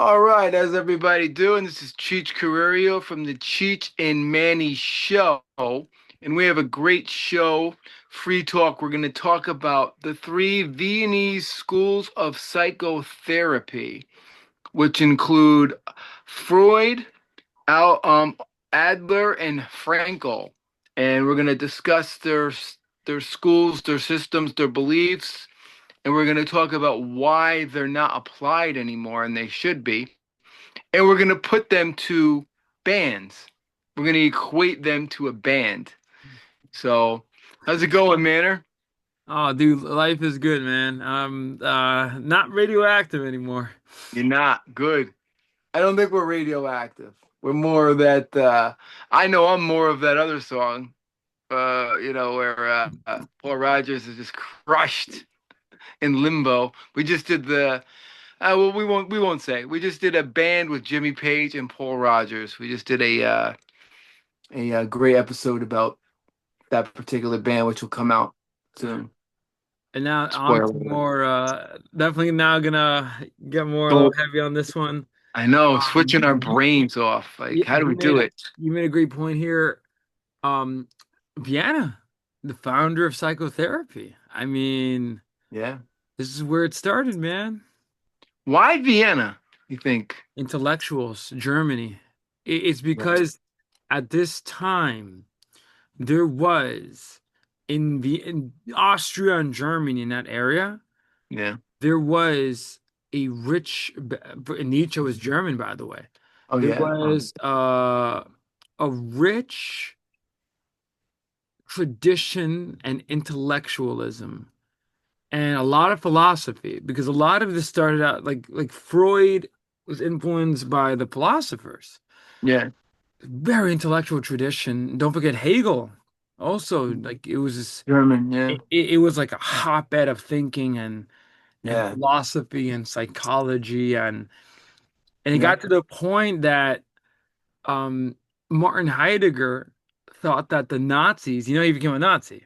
All right, how's everybody doing? This is Cheech from the Cheech and Manny Show, and we have a great show, Free Talk. We're going to talk about the three Viennese schools of psychotherapy, which include Freud, Al, Adler, and Frankel, and we're going to discuss their schools, their systems, their beliefs, and we're going to talk about why they're not applied anymore, and they should be. And we're gonna put them to bands. We're gonna equate them to a band. So, how's it going, Manner? Oh, dude, life is good, man. I'm not radioactive anymore. You're not good. I don't think we're radioactive. We're more of that. I know I'm more of that other song. Where Paul Rogers is just crushed in limbo. We just did the. Well, we won't say. We just did a band with Jimmy Page and Paul Rogers. We just did a great episode about that particular band, which will come out soon. And now on Spoiler to alert. more definitely now gonna get more a little So heavy on this one. I know, Um switching our you, brains off. Like, how do you we do made it? you made a great point here. Um Vienna, the founder of psychotherapy. I mean, Yeah. this is where it started, man. Why Vienna, you think? Intellectuals, Germany. It's Right. because at this time there was in Austria and Germany in that area, Yeah. there was a rich Nietzsche was German, by the way. Oh, There yeah. was a rich tradition and intellectualism and a lot of philosophy because a lot of this started out like Freud was influenced by the philosophers. Yeah. Very intellectual tradition. Don't forget Hegel. Also, like it was this German. Yeah. it was like a hotbed of thinking and Yeah. philosophy and psychology and it Yeah. got to the point that um Martin Heidegger thought that the Nazis, he became a Nazi.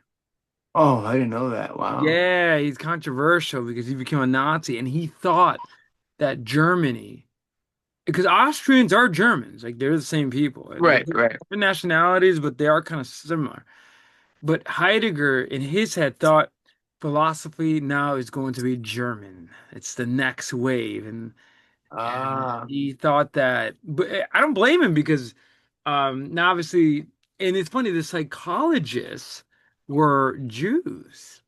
Oh, I didn't know that. Wow. Yeah, he's controversial because he became a Nazi and he thought that Germany, because Austrians are Germans, like they're the same people. They're Right. Right. different nationalities, but they are kind of similar. But Heidegger, in his head, thought philosophy now is going to be German. It's the next wave, and Ah. he thought that. But I don't blame him because now obviously, and it's funny, the psychologists were Jews.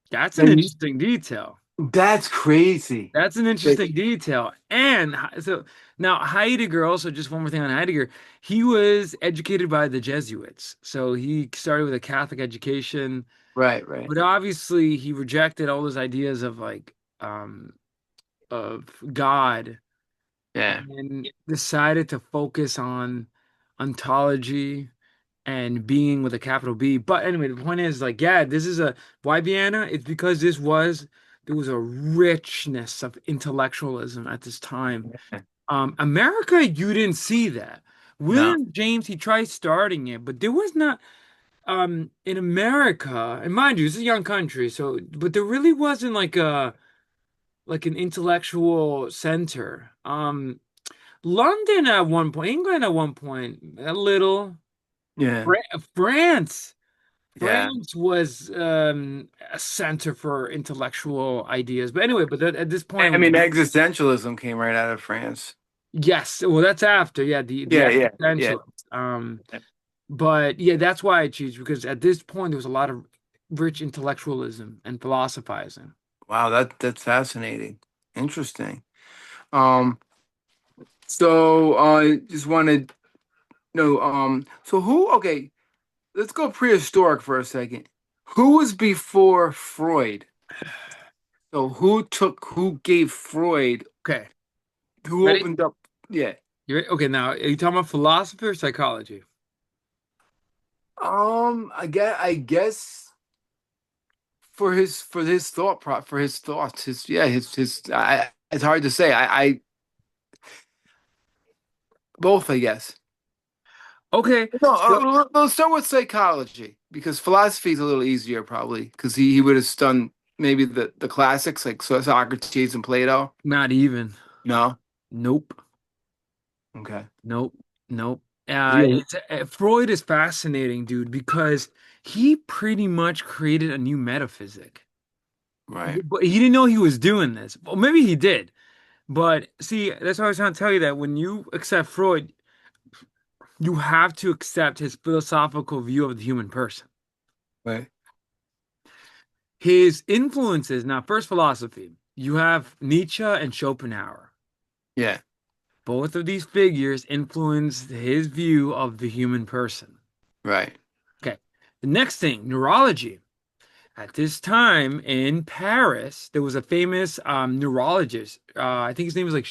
That's an Then interesting detail. that's crazy. That's an Like, interesting detail. And so now Heidegger, also just one more thing on Heidegger, he was educated by the Jesuits. So he started with a Catholic education, right. Right. but obviously he rejected all those ideas of of God Yeah. and decided to focus on ontology and being with a capital B. But anyway, the point is like, yeah, this is a why Vienna? It's because there was a richness of intellectualism at this time. Yeah. America, you didn't see that. No. William James, he tried starting it, but there was not in America, and mind you, it's a young country, so but there really wasn't like an intellectual center. London at one point, England at one point, a little. Yeah. France. Yeah. France was a center for intellectual ideas. But anyway, at this I point, mean, existentialism came right out of France. yes. Well, that's after, yeah, the Yeah. Yeah. Yeah. existentialists. But yeah, that's why I choose because at this point there was a lot of rich intellectualism and philosophizing. Wow, that's fascinating. Interesting. Um, so just wanted to know, so who, okay, let's go prehistoric for a second. Who was before Freud? So who gave Freud, Okay, who ready? opened up, yeah. You ready? Okay, now are you talking about philosophy or psychology? I guess for his thoughts, it's hard to say. Both, I guess. Okay, No, so let's start with psychology because philosophy is a little easier probably because he would have done maybe the classics like Socrates and Plato. not even. No. Nope. Okay. Nope. Nope. He, Freud is fascinating, dude, because he pretty much created a new metaphysic. right. But he didn't know he was doing this. Well, maybe he did. But see, that's why I was trying to tell you that when you accept Freud, you have to accept his philosophical view of the human person. Right. His influences, now, first philosophy, you have Nietzsche and Schopenhauer. Yeah. Both of these figures influenced his view of the human person. Right. Okay. The next thing, neurology. At this time in Paris, there was a famous neurologist. I think his name was like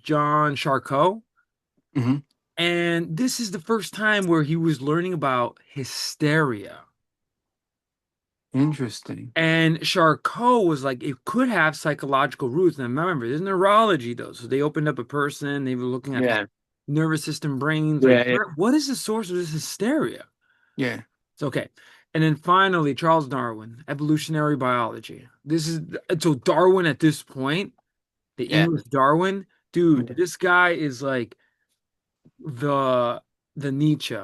John Charcot. Hmm. And this is the first time where he was learning about hysteria. Interesting. And Charcot was like, it could have psychological roots. Now remember, there's neurology though. So they opened up a person, they were looking at Yeah. nervous system, brains, like Yeah. Yeah. what is the source of this hysteria? Yeah. It's okay. And then finally, Charles Darwin, evolutionary biology. This is so Darwin at this point, the Yeah. English Darwin, dude, this guy is like the the Nietzsche.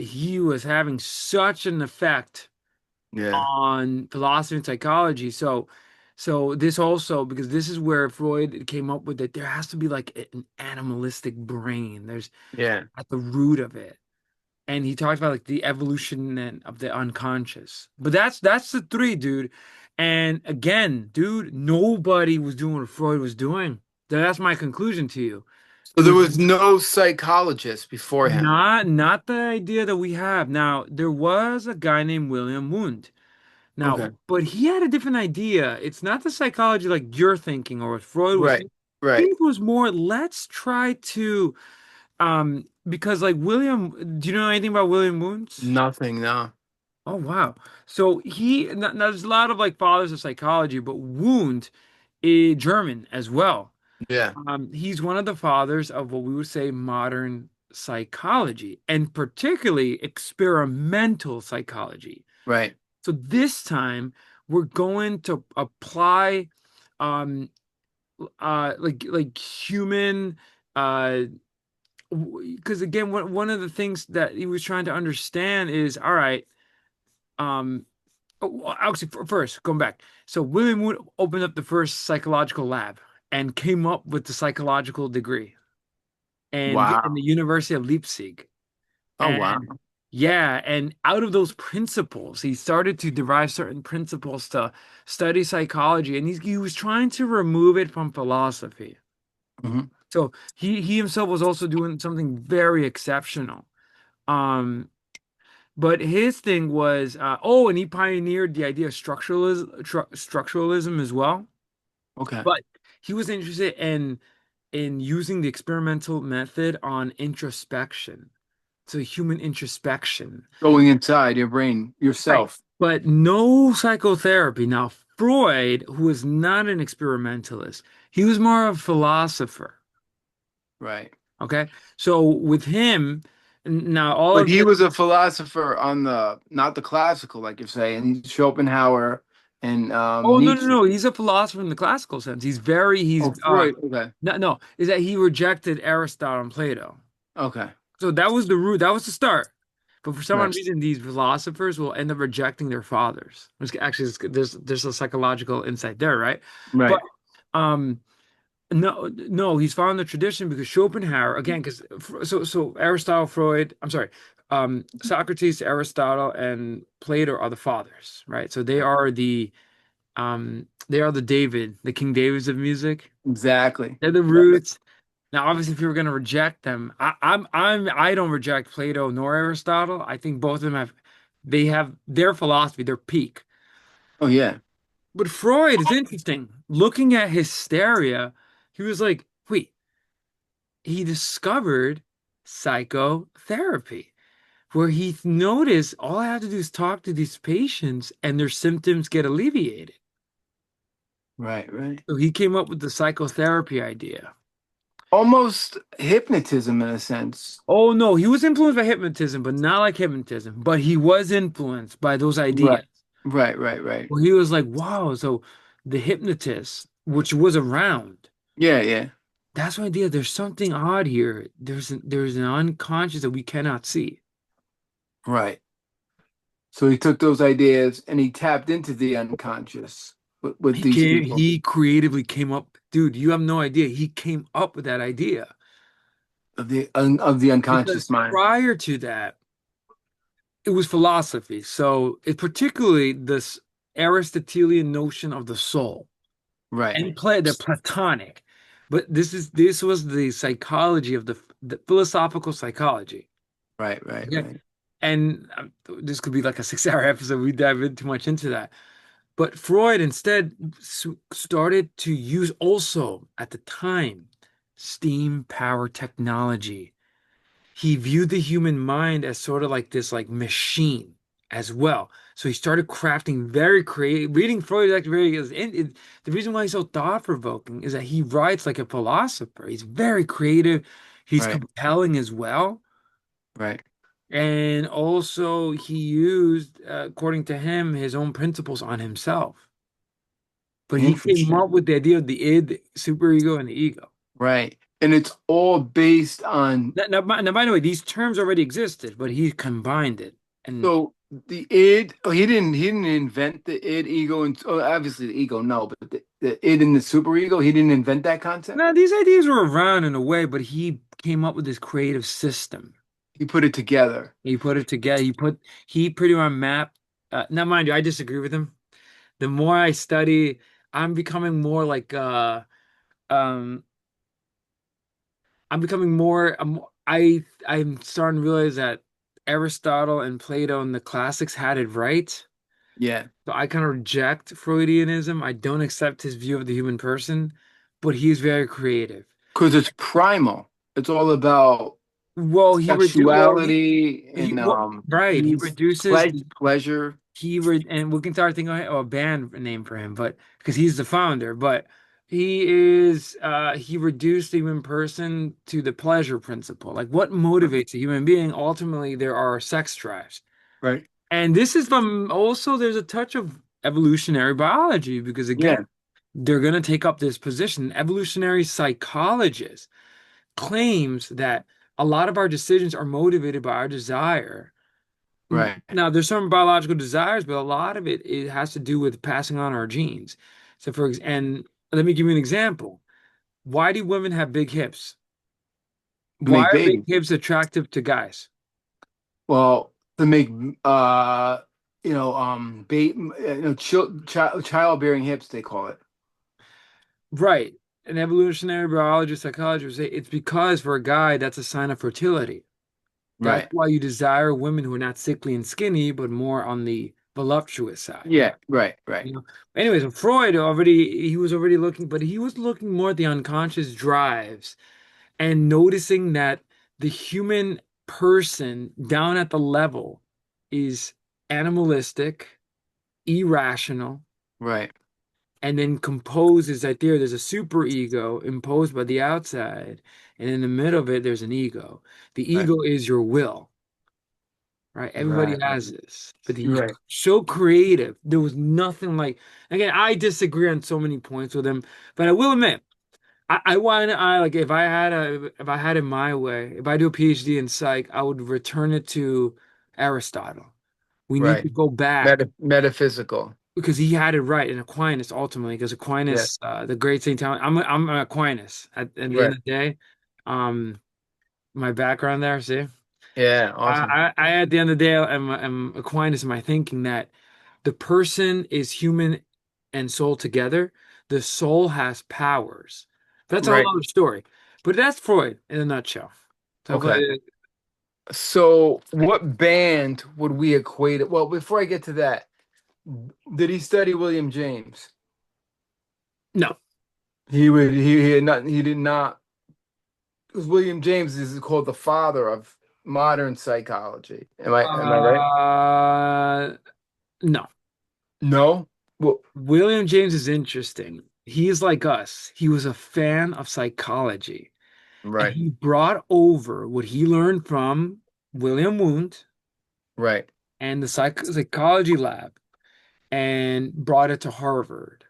He was having such an effect Yeah. on philosophy and psychology. So this also because this is where Freud came up with that there has to be like an animalistic brain. There's Yeah. at the root of it. And he talked about like the evolution of the unconscious. But that's the three, dude. And again, dude, nobody was doing what Freud was doing. That's my conclusion to you. So It there was was no psychologist before him. not the idea that we have. Now, there was a guy named William Wundt. Now, Okay. but he had a different idea. It's not the psychology like you're thinking or what Freud was Right. thinking. Right. His was more, let's try to because like William, do you know anything about William Wundt? Nothing. No. Oh wow. So now there's a lot of like fathers of psychology, but Wundt is German as well. Yeah. He's one of the fathers of what we would say modern psychology, and particularly experimental psychology. Right. So this time we're going to apply um like human uh because again one of the things that he was trying to understand is all right um well, actually first going back so William Wood opened up the first psychological lab and came up with the psychological degree and in the Wow. University of Leipzig. Oh, wow. And yeah, and out of those principles, he started to derive certain principles to study psychology, and he was trying to remove it from philosophy. Hmm. So he himself was also doing something very exceptional. Um, but his thing was, and he pioneered the idea of structuralism as well. Okay. But he was interested in using the experimental method on introspection. So human introspection. Going inside your brain Right. yourself. But no psychotherapy. Now, Freud, who was not an experimentalist, he was more of a philosopher. Right. Okay. So with him, now all But of he this, was a philosopher on the not the classical, like you're saying, Schopenhauer and oh no, no, Nietzsche. no, he's a philosopher in the classical sense. He's Oh, Freud. Okay. no, is that he rejected Aristotle and Plato. Okay. So that was the root, that was the start. But for some odd Right. reason, these philosophers will end up rejecting their fathers. Actually, there's a psychological insight there, right? But Right. um, no, he's following the tradition because Schopenhauer again, because so Aristotle, Freud, I'm sorry, Socrates, Aristotle, and Plato are the fathers, right? So they are the King Davids of music. Exactly. They're the Right. roots. Now, obviously, if you were going to reject them, I don't reject Plato nor Aristotle. I think both of them they have their philosophy, their peak. Oh yeah. But Freud is interesting. Looking at hysteria, he was like, wait, he discovered psychotherapy, where he noticed all I have to do is talk to these patients and their symptoms get alleviated. Right. Right. So he came up with the psychotherapy idea. Almost hypnotism in a sense. Oh no, he was influenced by hypnotism, but not like hypnotism, but he was influenced by those Right. ideas. Right. Right. Right. Where he was like, wow, so the hypnotist, which was around, Yeah. Yeah. That's my idea. There's something odd here. There's an unconscious that we cannot see. Right. So he took those ideas and he tapped into the unconscious with these people He creatively came up, dude, you have no idea. He came up with that idea of the because unconscious mind. prior to that, it was philosophy. So it particularly this Aristotelian notion of the soul Right. and play the Platonic. But this was the psychology of the philosophical psychology. Right. Right. Okay. Right. And this could be like a 6 hour episode. We dive in too much into that. But Freud instead started to use also at the time steam power technology. He viewed the human mind as sort of like this like machine as well. So he started crafting very creative. Reading Freud is actually the reason why he's so thought-provoking is that he writes like a philosopher. He's very creative. He's Right. compelling as well. Right. And also he used, according to him, his own principles on himself. But he came Interesting. up with the idea of the id, the superego, and the ego. Right. And it's all based on Now, by the way, these terms already existed, but he combined it. And so the id. Oh, he didn't invent the id, ego, and obviously the ego, no, but the id and the superego, he didn't invent that concept. now these ideas were around in a way, but he came up with this creative system. He put it together. He put it together. He pretty much mapped. Now, mind you, I disagree with him. The more I study, I'm becoming more like um I'm becoming more I'm starting to realize that Aristotle and Plato and the classics had it right. Yeah. So I kind of reject Freudianism. I don't accept his view of the human person, but he's very creative. Because it's primal. It's all about Well, sexuality he and well, right. He ease, reduces pleasure. and we can start thinking of a band name for him, but because he's the founder, but he reduced the human person to the pleasure principle. Like what motivates a human being? Ultimately, there are sex drives. Right. And this is from also there's a touch of evolutionary biology because again, Yeah. they're going to take up this position. Evolutionary psychologist claims that a lot of our decisions are motivated by our desire. Right. Now, there's some biological desires, but a lot of it has to do with passing on our genes. So, and let me give you an example. Why do women have big hips? To Why make are big babies. hips attractive to guys? Well, to make childbearing hips they call it. Right. An evolutionary biologist, psychologist would say it's because for a guy, that's a sign of fertility. That's Right. why you desire women who are not sickly and skinny, but more on the voluptuous side. Yeah. Right. Right. You know. Anyways, Freud already he was already looking, but he was looking more at the unconscious drives and noticing that the human person down at the level is animalistic, irrational, Right. and then composes that there's a super ego imposed by the outside, and in the middle of it, there's an ego. The Right. ego is your will. Right? Everybody Right. has this, but he's Right. so creative. There was nothing like. Again, I disagree on so many points with him, but I will admit, I like if I had it my way, if I do a PhD in psych, I would return it to Aristotle. We need Right. to go back Metaphysical. because he had it right in Aquinas ultimately. Because Yeah. Aquinas, the great Saint Thomas, I'm an Aquinas at the end Right. of the day. Um, my background there, see. Yeah. Awesome. At the end of the day, am Aquinas in my thinking that the person is human and soul together. The soul has powers. That's a whole Right. other story. But that's Freud in a nutshell. So, Okay. So, what band would we equate it? Well, before I get to that, did he study William James? no. He had not he did not because William James is called the father of modern psychology. Am I right? No. No. Well, William James is interesting. He's like us. He was a fan of psychology. And right, he brought over what he learned from William Wundt right, and the psychology lab and brought it to Harvard.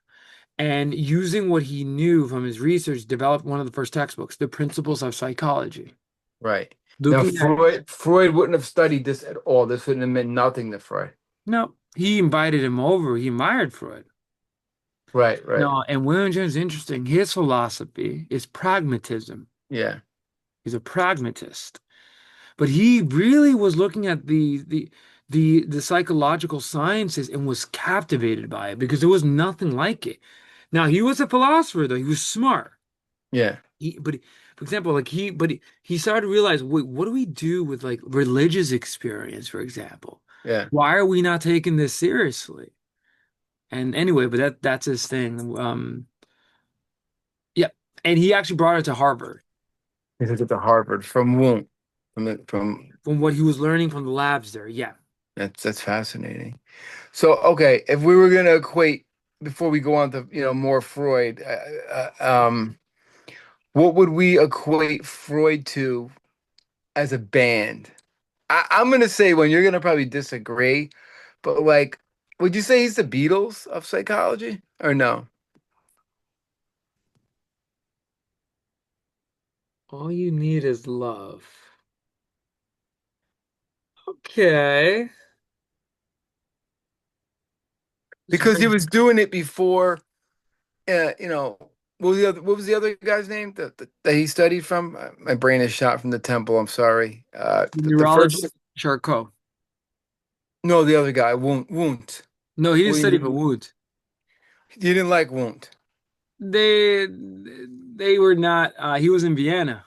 and using what he knew from his research, developed one of the first textbooks, The Principles of Psychology. Right. Now Looking at Freud wouldn't have studied this at all. This wouldn't have meant nothing to Freud. No, he invited him over. He admired Freud. Right, right. No, and William James is interesting. His philosophy is pragmatism. Yeah, He's a pragmatist. But he really was looking at the psychological sciences and was captivated by it because there was nothing like it. Now he was a philosopher though. He was smart. yeah, For example, he started to realize, wait, what do we do with like religious experience, for example? yeah. Why are we not taking this seriously? And anyway, but that's his thing. Yeah, and he actually brought it to Harvard He took it to Harvard from Wundt. From from what he was learning from the labs there. Yeah. that's fascinating. So, okay, if we were going to equate before we go on to, more Freud, what would we equate Freud to as a band? I'm going to say one. You're going to probably disagree, but like, would you say he's the Beatles of psychology or no? All you need is love. Okay. It's Because he very was doing it before, what was the other guy's name that he studied from? My brain is shot from the temple. I'm sorry. The first, neurologist, Charcot. no, the other guy, Wundt. No, he didn't study for William, Wood. you didn't like Wundt. They were not. He was in Vienna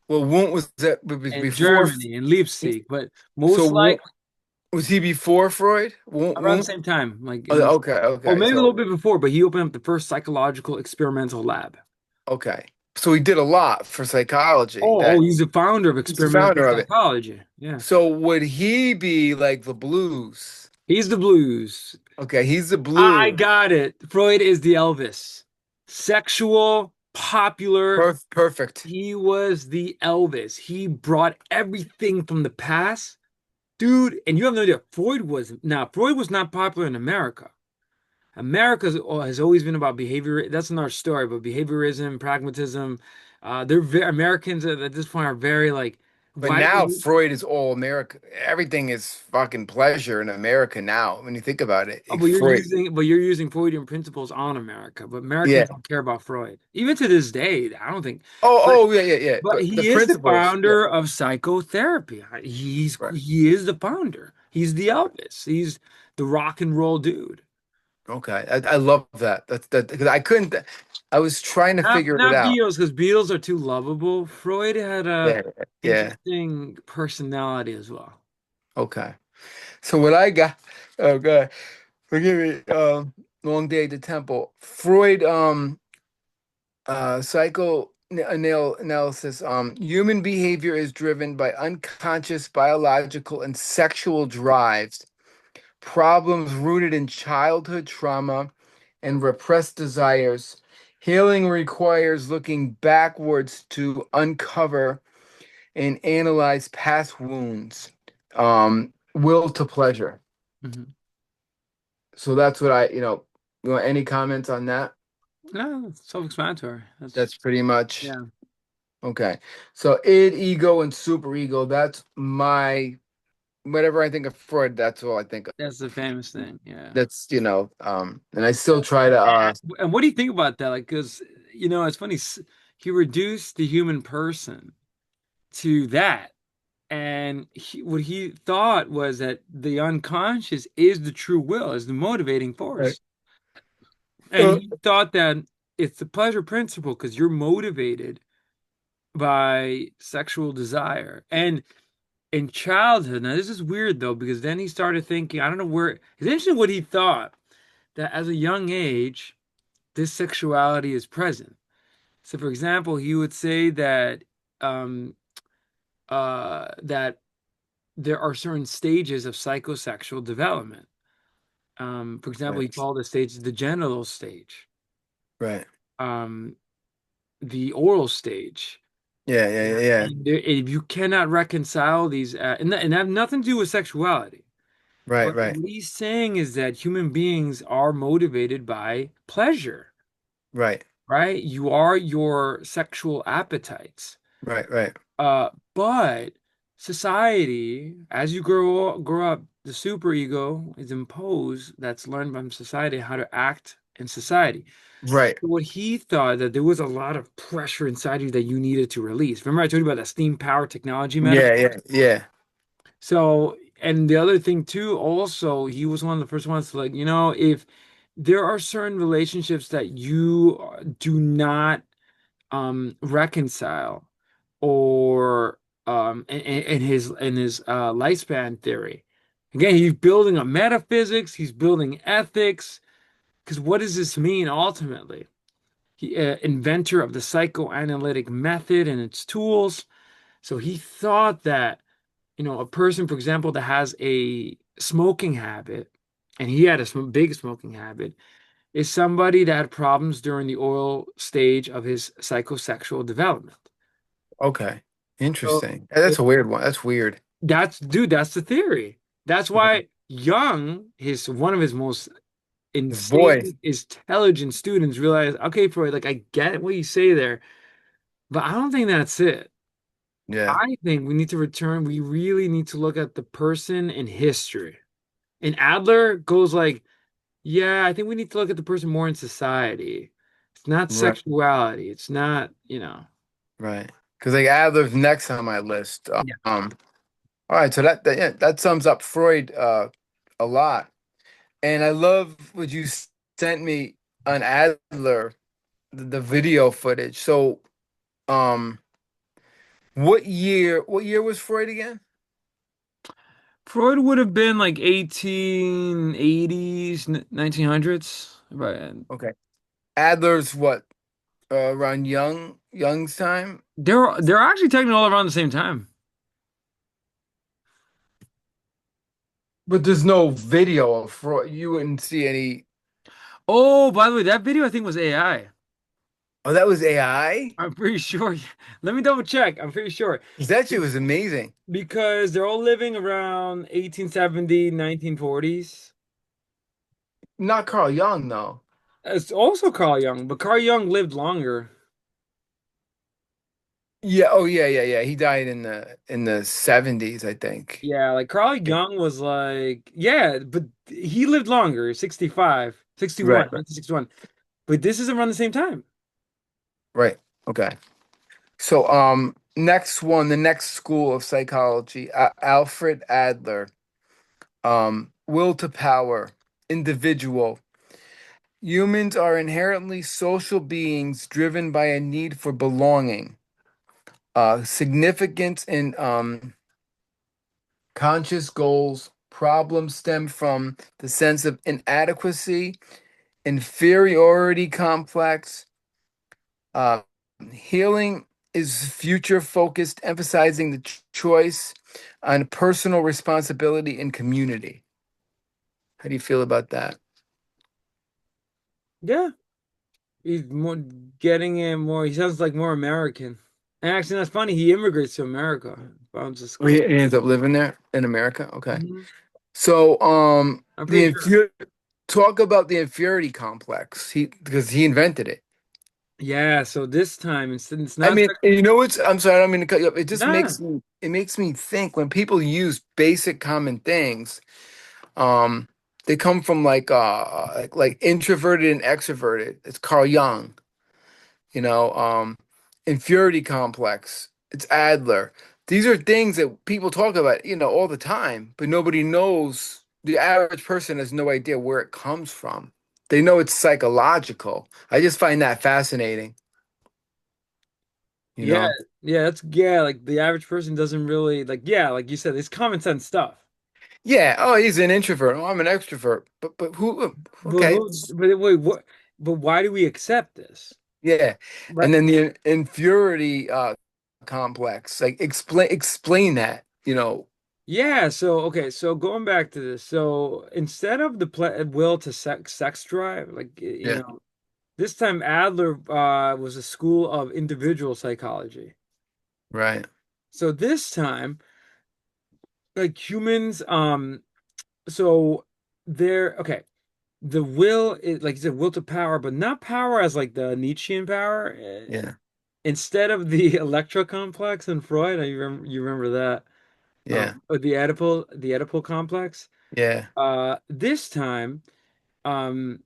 Well, Wundt was that was and before. Germany and Leipzig, but So most likely Was he before Freud? around the Wundt? same time, like Oh, okay, or okay. maybe a little So bit before. But he opened up the first psychological experimental lab. okay. So he did a lot for psychology. Oh, That he's the founder of he's the experimental founder of it. psychology. Yeah, So would he be like the blues? he's the blues. Okay, he's the I blue. got it. Freud is the Elvis. Sexual, popular. Perfect. He was the Elvis. He brought everything from the past. Dude, and you have no idea. Freud was not popular in America. Has always been about behavior. That's another story, but behaviorism, pragmatism. Americans at this point are very like, But why? now Freud is all America. Everything is fucking pleasure in America now. When you think about it, Oh, Freud. but you're using Freudian principles on America. But Yeah. Americans don't care about Freud. Even to this day, I don't think. Oh, But yeah, yeah, yeah. but But the he is the principles. Yeah. founder of psychotherapy. Right. He is the founder. He's the Elvis. He's the rock and roll dude. Okay. I love that. That's that because I couldn't. I was trying to figure it Not out. Beatles, because Beatles are too lovable. Freud had a Yeah. Yeah. interesting personality as well. Okay. So what I got, oh God, forgive me, long day at the temple. Freud, psychoanalysis, human behavior is driven by unconscious biological and sexual drives, problems rooted in childhood trauma and repressed desires. Healing requires looking backwards to uncover and analyze past wounds. Will to pleasure. Mhm. So that's what you want any comments on that? No, it's self-explanatory. That's pretty much Yeah, okay. So id, ego, and superego, that's whatever I think of Freud, that's all I think of. that's the famous thing. Yeah. That's, and I still try to And what do you think about that? Like, because it's funny. He reduced the human person to that, and what he thought was that the unconscious is the true will, is the motivating right. force, and Uh, he thought that it's the pleasure principle because you're motivated by sexual desire. And in childhood, now this is weird though, because then he started thinking, I don't know where, it's interesting what he thought that as a young age, this sexuality is present. So, for example, he would say um, that there are certain stages of psychosexual development. For example, he right. called the stage the genital stage, Right. um, the oral stage. Yeah, yeah, yeah, And if you cannot reconcile these, and that have nothing to do with sexuality. Right, But right, what he's saying is that human beings are motivated by pleasure, right, right? You are your sexual appetites. right, right. But society, as you grow up, the superego is imposed. That's learned from society how to act in society. Right. What he thought that there was a lot of pressure inside you that you needed to release. Remember I told you about that steam power technology Yeah, metaphor? yeah, yeah. So, and the other thing too, also, he was one of the first ones to like, if there are certain relationships that you do not reconcile or in his lifespan theory. Again, he's building a metaphysics, he's building ethics, because what does this mean ultimately? He inventor of the psychoanalytic method and its tools. So he thought that, a person, for example, that has a smoking habit, and he had a big smoking habit, is somebody that had problems during the oral stage of his psychosexual development. Okay. So Interesting. That's a weird one. That's weird. that's the theory. That's Mhm. why Young, his one of his most His voice. insane, intelligent students realized, okay, Freud, like I get what you say there, but I don't think that's it. Yeah. I think we really need to look at the person in history. And Adler goes like, yeah, I think we need to look at the person more in society. It's not Right. sexuality. It's not, Right. Because like Adler's next on my list. Yeah. All right, so that yeah, that sums up Freud a lot. And I love what you sent me on Adler, the video footage. So, um, what year was Freud again? Freud would have been like 1880s, 1900s. Right. Okay. Adler's what? Around Young's time? They're actually technically all around the same time. But there's no video of Freud. You wouldn't see any. Oh, by the way, that video I think was AI. Oh, that was AI? I'm pretty sure. Let me double check. I'm pretty sure. 'Cause that shit was amazing. Because they're all living around 1870, 1940s. Not Carl Jung, though. It's also Carl Jung, but Carl Jung lived longer. Yeah, oh yeah, yeah, yeah. He died in the 70s, I think. Yeah, like Carl Jung was like, yeah, but he lived longer, 65, 61, Right, right, 1961. But this is around the same time. right. Okay. So, next one, the next school of psychology, Alfred Adler, will to power, individual. Humans are inherently social beings driven by a need for belonging. Significance in conscious goals. Problems stem from the sense of inadequacy, inferiority complex. Uh, Healing is future focused, emphasizing the choice on personal responsibility and community. How do you feel about that? Yeah, he's more getting in more. He sounds like more American. And actually, that's funny. He immigrates to America. Found this Oh, he cool. ends up living there in America. Okay. Mhm. So, I'm the pretty sure. talk about the inferiority complex. Because he invented it. Yeah, so this time it's I not mean, you know what's, I'm sorry, I don't mean to cut you up. It just nah. makes me think when people use basic common things, um, they come from like introverted and extroverted. It's Carl Jung, you know, inferiority complex. It's Adler. These are things that people talk about, all the time, but nobody knows. The average person has no idea where it comes from. They know it's psychological. I just find that fascinating, you Yeah, know? yeah, like the average person doesn't really like yeah, like you said, it's common sense stuff. Yeah. Oh, he's an introvert. Oh, I'm an extrovert. But who? Okay. But wait, what? But why do we accept this? Yeah. Right. And then the inferiority complex. Like explain that. Yeah. So okay. So going back to this. So instead of the will to sex drive, like Yeah. this time Adler was a school of individual psychology. Right. So this time, like humans, So there, okay. The will is like you said, will to power, but not power as like the Nietzschean power. Yeah, Instead of the Electra complex in Freud, you remember that, yeah, or the Oedipal complex. yeah. This time, um,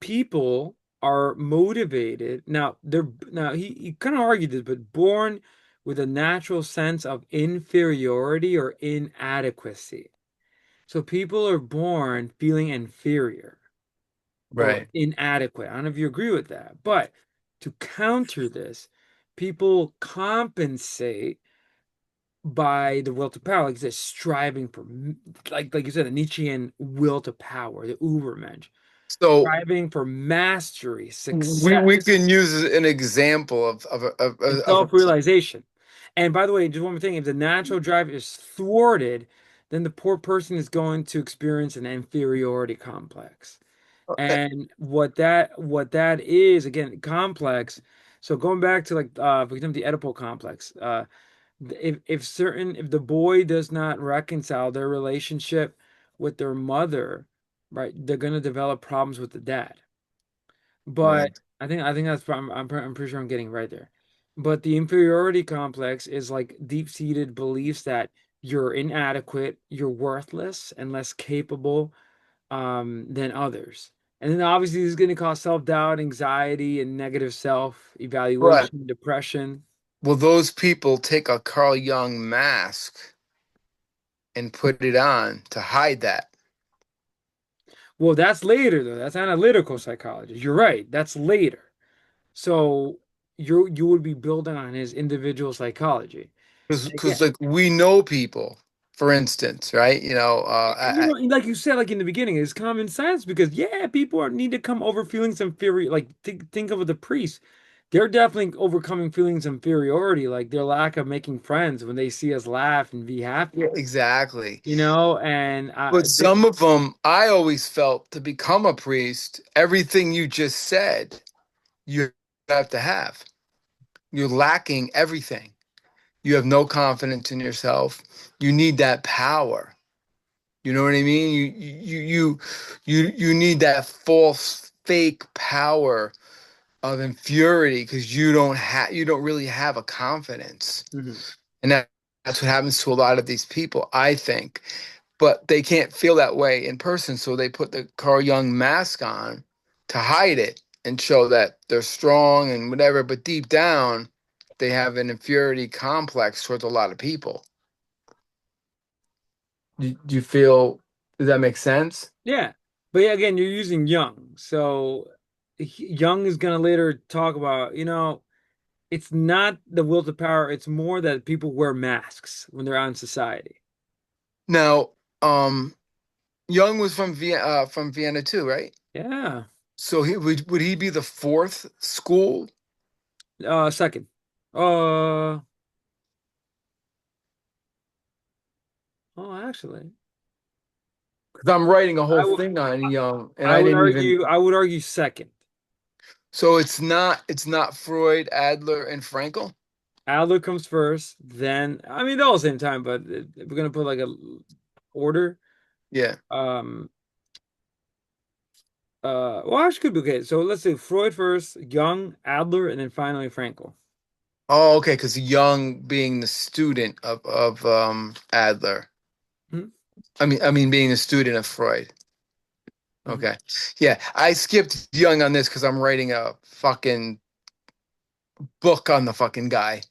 people are motivated. Now he kind of argued this, but born with a natural sense of inferiority or inadequacy. So people are born feeling inferior or Right. inadequate. I don't know if you agree with that. But to counter this, people compensate by the will to power, like you said, striving for, like you said, the Nietzschean will to power, the Ubermensch, So striving for mastery, we success, can use an example and of self-realization. And by the way, just one more thing, if the natural drive is thwarted, then the poor person is going to experience an inferiority complex. And what that is, again, complex. So going back to like for example the Oedipal complex, if the boy does not reconcile their relationship with their mother, right, they're gonna develop problems with the dad. But right. I think that's I'm pretty sure I'm getting right there. But the inferiority complex is like deep-seated beliefs that you're inadequate, you're worthless, and less capable than others. And then obviously this is going to cause self-doubt, anxiety, and negative But self-evaluation, depression. will those people take a Carl Jung mask and put it on to hide that? Well, that's later though. That's analytical psychology. You're right. That's later. So you would be building on his individual psychology. And Because again, like we know people, for instance, right? and like you said, like in the beginning, it's common sense because yeah, need to come over feelings of inferior. Like think of the priests. They're definitely overcoming feelings of inferiority, like their lack of making friends when they see us laugh and be happy, yeah, exactly. and But some of them, I always felt to become a priest, everything you just said, you have to have. You're lacking everything. You have no confidence in yourself. You need that power. You know what I mean? You need that false, fake power of inferiority because you don't really have a confidence, Mhm. and that's what happens to a lot of these people, I think. But they can't feel that way in person, so they put the Carl Jung mask on to hide it and show that they're strong and whatever. But deep down, they have an inferiority complex towards a lot of people. Do you feel? Does that make sense? Yeah, but yeah, again, you're using Young, so Young is gonna later talk about, it's not the will to power, it's more that people wear masks when they're out in society. Now, Jung was from Vienna too, right? Yeah. So would he be the fourth school? Second. Uh, oh, actually, Because I'm writing a whole I would thing on Jung, and I I would didn't even. argue second. So it's not Freud, Adler, and Frankel. Adler comes first, then I mean they're all the same time, but if we're gonna put like a order. Yeah. Um, well, actually could be okay. So let's say Freud first, Jung, Adler, and then finally Frankel. Oh, okay. Because Jung being the student of Adler. Hmm? I mean being a student of Freud. Mhm. Okay. Yeah, I skipped Jung on this because I'm writing a fucking book on the fucking guy,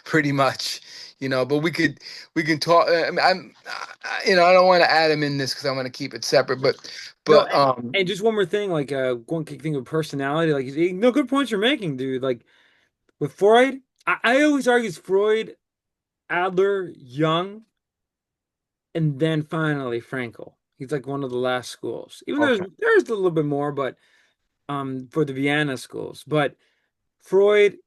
pretty much. But we can talk. I mean, I don't want to add him in this because I want to keep it separate. But No, but and just one more thing, like one quick thing of personality, like no good points you're making, dude. Like with Freud, I always argue it's Freud, Adler, Jung, and then finally Frankel. He's like one of the last schools. Even though okay. there's a little bit more, but for the Vienna schools. But Freud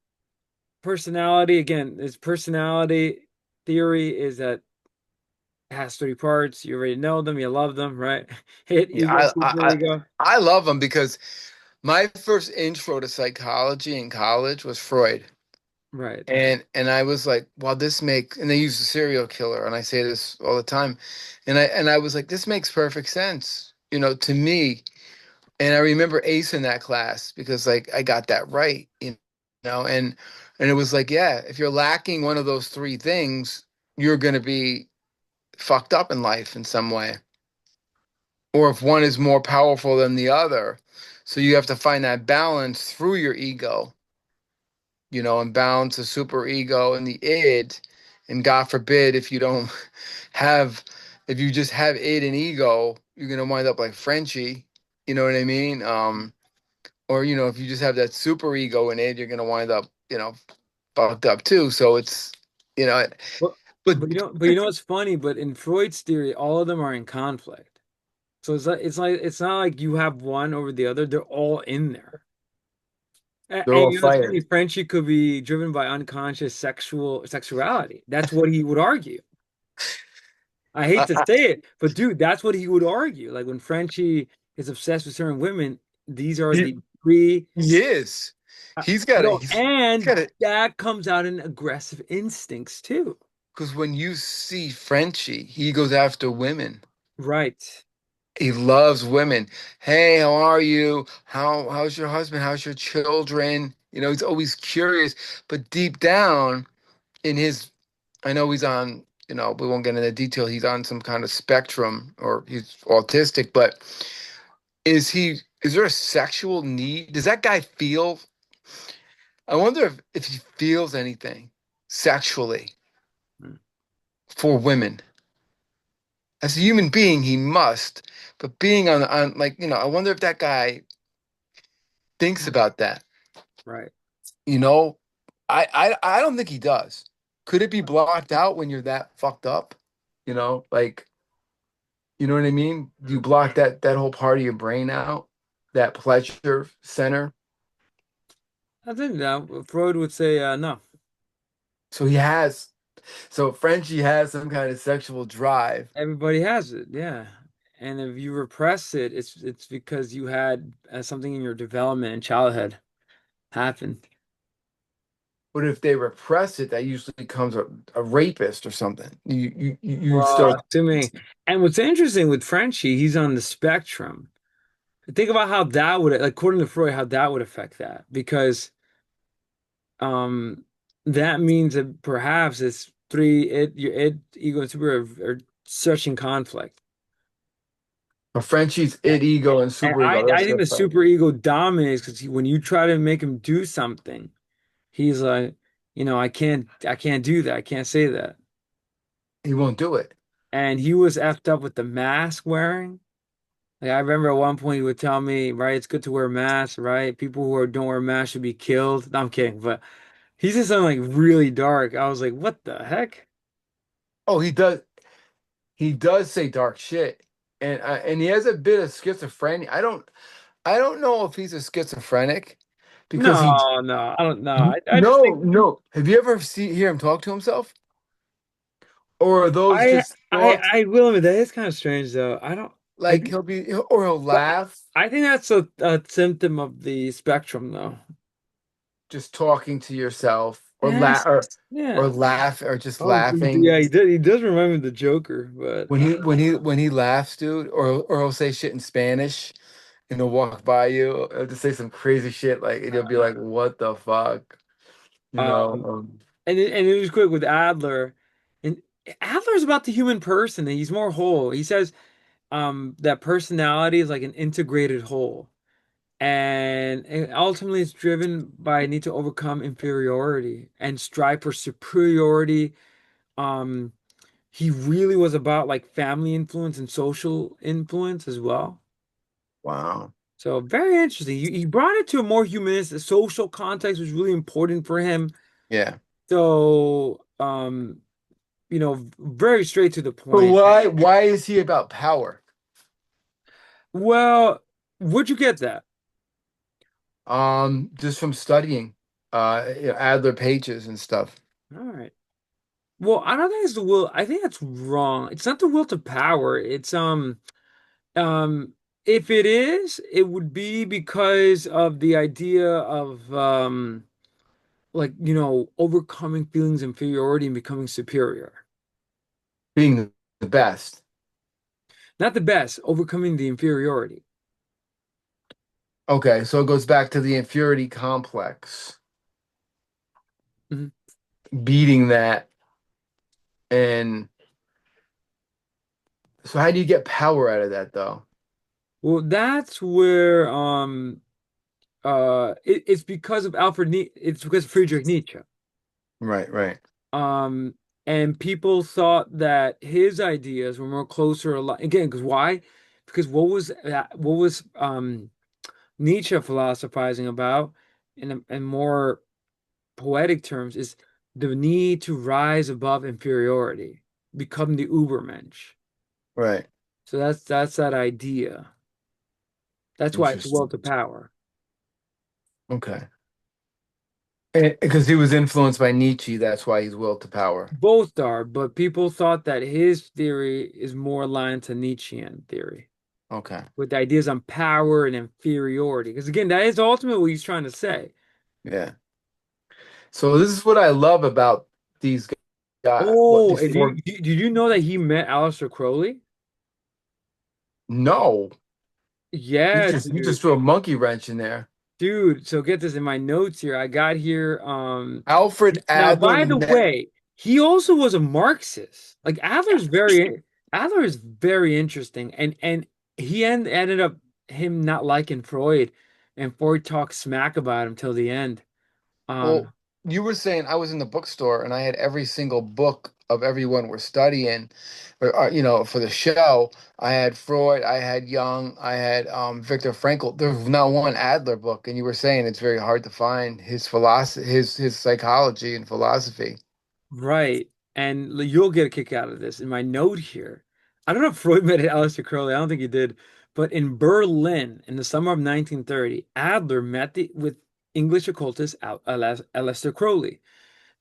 personality, again, his personality theory is that it has three parts. You already know them, you love them, right? Hit, Yeah, ego, super ego. I love him because my first intro to psychology in college was Freud. Right. And I was like, well, this makes, and they use a serial killer, and I say this all the time, and I was like, this makes perfect sense, to me. And I remember Ace in that class because like I got that right, and it was like, yeah, if you're lacking one of those three things, you're gonna be fucked up in life in some way. Or if one is more powerful than the other. So you have to find that balance through your ego, and balance the super ego and the id. And God forbid if you don't have, if you just have id and ego, you're gonna wind up like Frenchie. You know what I mean? Or if you just have that super ego in it, you're gonna wind up, fucked up too. So it's, you know, But but but what's funny? But in Freud's theory, all of them are in conflict. So it's not like you have one over the other. They're all in there. they're And all you know, it's funny. fighting. Friendship could be driven by unconscious sexuality. That's what he would argue. I hate to I, say it, but dude, that's what he would argue. Like when Frenchie is obsessed with certain women, these are he, the three. he is. He's got a No, he's and got a that comes out in aggressive instincts too. because when you see Frenchie, he goes after women. Right. He loves women. Hey, how are you? How's your husband? How's your children? He's always curious, but deep down in his, I know he's on, we won't get into detail. He's on some kind of spectrum or he's autistic, but is there a sexual need? Does that guy feel, I wonder if he feels anything sexually Hmm. for women. As a human being, he must, but being on like, I wonder if that guy thinks about that. Right. You know, I don't think he does. Could it be blocked out when you're that fucked up? Like, you know what I mean? You block that whole part of your brain out, that pleasure center. I think that Freud would say no. So he has, so Frenchie has some kind of sexual drive. Everybody has it, yeah. And if you repress it, it's because you had something in your development and childhood happen. But if they repress it, that usually becomes a rapist or something. You Well, start. assuming, and what's interesting with Frenchie, he's on the spectrum. Think about how that would, like, according to Freud, how that would affect that, because um, that means that perhaps it's your id, ego, and super are such in conflict. But Frenchie's And, id ego and and super ego. I That's think the different. super ego dominates because when you try to make him do something, he's like, I can't do that. I can't say that. He won't do it. And he was effed up with the mask wearing. Like I remember at one point he would tell me, right, it's good to wear masks, right? People who don't wear masks should be killed. No, I'm kidding, but he said something like really dark. I was like, what the heck? Oh, he does. He does say dark shit, and he has a bit of schizophrenia. I don't know if he's a schizophrenic because he. No, no, I don't know. I just No, think no. Have you ever hear him talk to himself, or are those just thoughts? I will admit that is kind of strange though. I don't I Like think he'll but laugh, I think that's a symptom of the spectrum though. just talking to yourself, or Yes. Yeah. laugh, or just Oh, yeah, laughing. he does remind me of the Joker, but When he laughs, dude, or he'll say shit in Spanish, and he'll walk by you, he'll just say some crazy shit, like, and you'll be like, "What the fuck?" You know. um and it was quick with Adler. And Adler's about the human person, and he's more whole. He says that personality is like an integrated whole. And ultimately it's driven by a need to overcome inferiority and strive for superiority. Um he really was about like family influence and social influence as well. Wow. So very interesting. He brought it to a more humanistic social context was really important for him. Yeah. So very straight to the But point. why is he about power? Well, would you get that? Just from studying Adler pages and stuff. All right. Well, I don't think it's the will. I think that's wrong. It's not the will to power. It's um if it is, it would be because of the idea of like, overcoming feelings of inferiority and becoming superior. Being the best. Not the best, overcoming the inferiority. Okay, so it goes back to the inferiority complex, Mhm. beating that. And so how do you get power out of that though? Well, that's where it's because of it's because of Friedrich Nietzsche. Right, right, Um, and people thought that his ideas were more closer aligned. Again, because why? Because what was Nietzsche philosophizing about in more poetic terms is the need to rise above inferiority, become the Ubermensch. right. So that's that idea. That's why it's will Interesting. to power. Okay. Because he was influenced by Nietzsche, that's why he's will to power. Both are, but people thought that his theory is more aligned to Nietzschean theory Okay. with the ideas on power and inferiority. Because again, that is ultimately what he's trying to say. Yeah. So this is what I love about these guys, what Oh, these and four. did you know that he met Aleister Crowley? No, Yeah, you dude. just threw a monkey wrench in there. Dude, so get this in my notes here. I got here. Alfred Now, Adler by the met. way, he also was a Marxist. Like Adler is very interesting, and ended up him not liking Freud, and Freud talked smack about him till the end. Well, Um, you were saying I was in the bookstore and I had every single book of everyone we're studying, for the show. I had Freud, I had Jung, I had Viktor Frankl. There's not one Adler book, and you were saying it's very hard to find his philosophy, his psychology and philosophy. right, and you'll get a kick out of this. In my note here, I don't know if Freud met Aleister Crowley. I don't think he did, but in Berlin in the summer of 1930, Adler met with English occultist Aleister Crowley.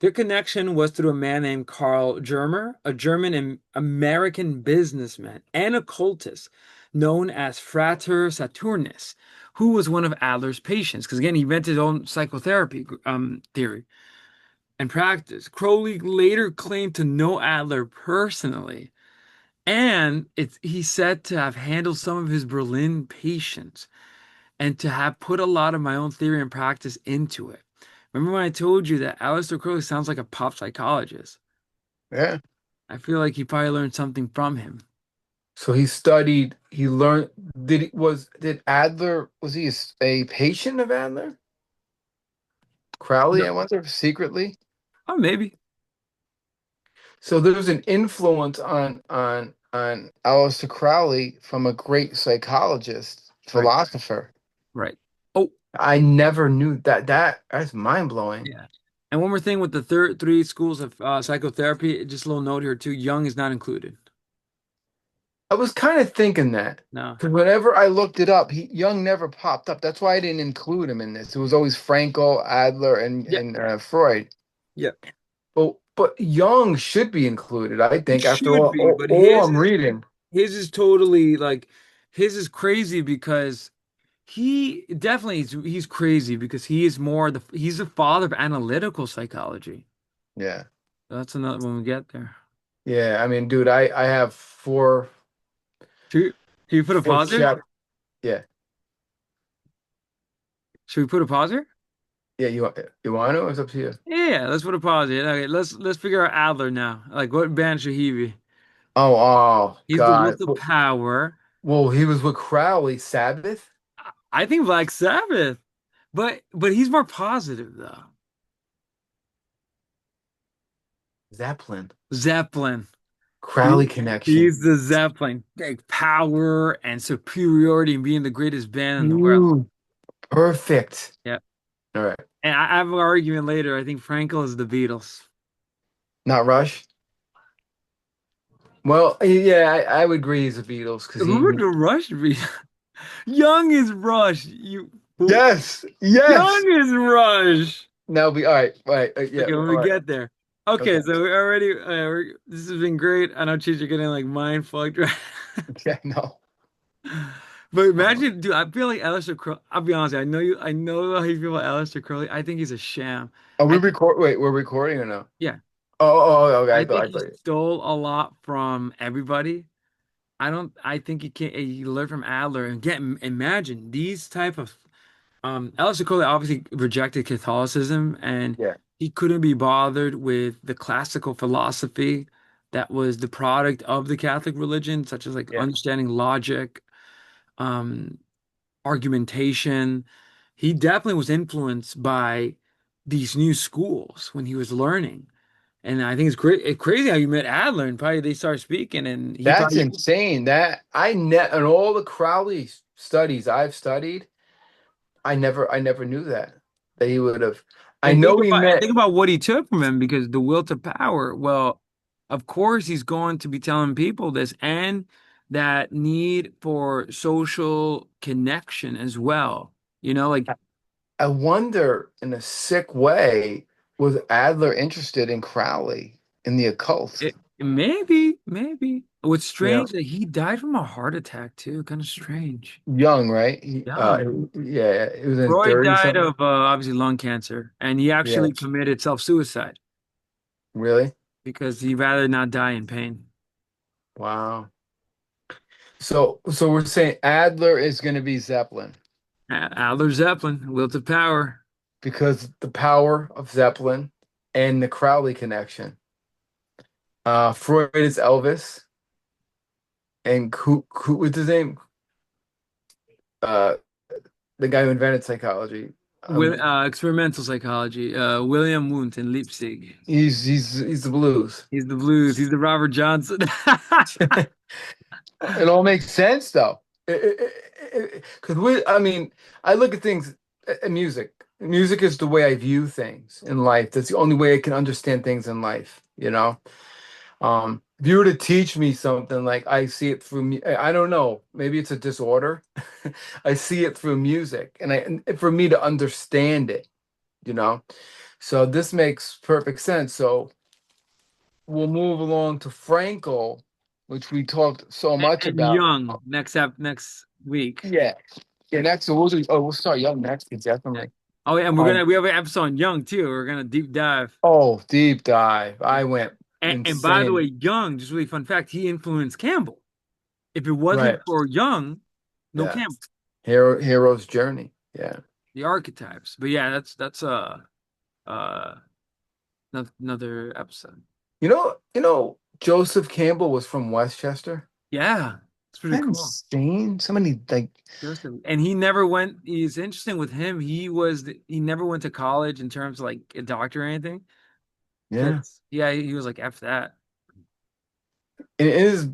Their connection was through a man named Karl Germer, a German and American businessman and occultist known as Frater Saturnus, who was one of Adler's patients. Because again, he invented his own psychotherapy theory and practice. Crowley later claimed to know Adler personally, and he's said to have handled some of his Berlin patients and to have put a lot of my own theory and practice into it. Remember when I told you that Aleister Crowley sounds like a pop psychologist? Yeah. I feel like he probably learned something from him. So he studied, he learned, did Adler, was he a patient of Adler? No. Crowley, I wonder, secretly? Oh, maybe. So there's an influence on Aleister Crowley from a great psychologist, Right. philosopher. Right. Oh, I never knew that. That's mind blowing. yeah. And one more thing with the third three schools of psychotherapy, just a little note here too. Jung is not included. I was kind of thinking that No. because whenever I looked it up, Young never popped up. That's why I didn't include him in this. It was always Frankel, Adler, and Yeah. Freud. Yeah. But Young should be included. I It think after should be, but all I'm reading. his is totally like his is crazy because he definitely he's crazy because he's the father of analytical psychology. Yeah, That's another when we get there. yeah. I mean, dude, I have Should we, should we put a four pause here? chap. Yeah, Should we put a pause here? yeah. You want to? It's up to you. Yeah, let's put a pause here. Okay, let's figure out Adler now. Like what band should he be? Oh, He's the will God. to power. Well, he was with Crowley, Sabbath, I think Black Sabbath, but he's more positive though. Zeppelin, Zeppelin. Crowley He- connection. He's the Zeppelin. Like power and superiority and being the greatest band in the world. Ooh, perfect. Yeah. All right. And I have an argument later. I think Frankel is the Beatles. Not Rush. Well, yeah, I would agree he's the Beatles because Who would the Rush be? Young is Rush. You fool. Yes, yes. Young is Rush. Now be all right. Right. Yeah. Okay, when All we right. get there. Okay, Okay. so we already this has been great. I know Cheech, you're getting like mind fucked, right? Yeah. No. But Uh, imagine, dude, I feel like Aleister Crowley. I'll be honest, I know how you feel about Aleister Crowley. I think he's a sham. are we I think, record? Wait, we're recording or no? yeah, Okay. I think I he thought. stole a lot from everybody. I think he can't. He learned from Adler and imagine these type of Aleister Crowley obviously rejected Catholicism and Yeah, he couldn't be bothered with the classical philosophy that was the product of the Catholic religion, such as like yeah. understanding logic, um, argumentation. He definitely was influenced by these new schools when he was learning. And I think it's crazy how you met Adler and probably they started speaking and he That's probably insane. That I net in all the Crowley studies I've studied, I never knew that he would have. I know he and met. think about what he took from him because the will to power. Well, of course he's going to be telling people this and that need for social connection as well. You know, like I wonder, in a sick way, was Adler interested in Crowley in the occult? maybe. What's Yeah, strange that he died from a heart attack too. Kind of strange. young, right? Young. Yeah, it was in Freud 30 died something. of obviously lung cancer, and he Yeah, actually committed self-suicide really? because he'd rather not die in pain. Wow. So we're saying Adler is going to be Zeppelin Adler Zeppelin, will to power. because the power of Zeppelin and the Crowley connection. Freud is Elvis, and who what's his name? Uh, the guy who invented psychology. Experimental psychology. William Wundt in Leipzig. He's the blues. He's the blues. He's the Robert Johnson. It all makes sense though. Because I mean, I look at things in music. Music is the way I view things in life. That's the only way I can understand things in life, you know? If you were to teach me something, like I see it through me, I don't know, maybe it's a disorder. I see it through music, and for me to understand it, you know? So this makes perfect sense. So we'll move along to Frankel, which we talked so much And about. Young next week. Yeah. Yeah, next, so we'll start young next, Yeah. definitely. Oh yeah, and Um, we have an episode on Young too. We're gonna deep dive. oh, deep dive. Yeah. I went And by the way, insane. Young, just really fun fact, he influenced Campbell. If it wasn't Right. for Young, no Yeah. Campbell. Hero's journey. Yeah. The archetypes. But yeah, that's uh another episode. Joseph Campbell was from Westchester. Yeah, it's pretty Isn't that cool. insane? So many like, Joseph. And he never went, he's interesting with him. He never went to college in terms of like a doctor or anything. yeah. Because, yeah, he was like, F that. And it is,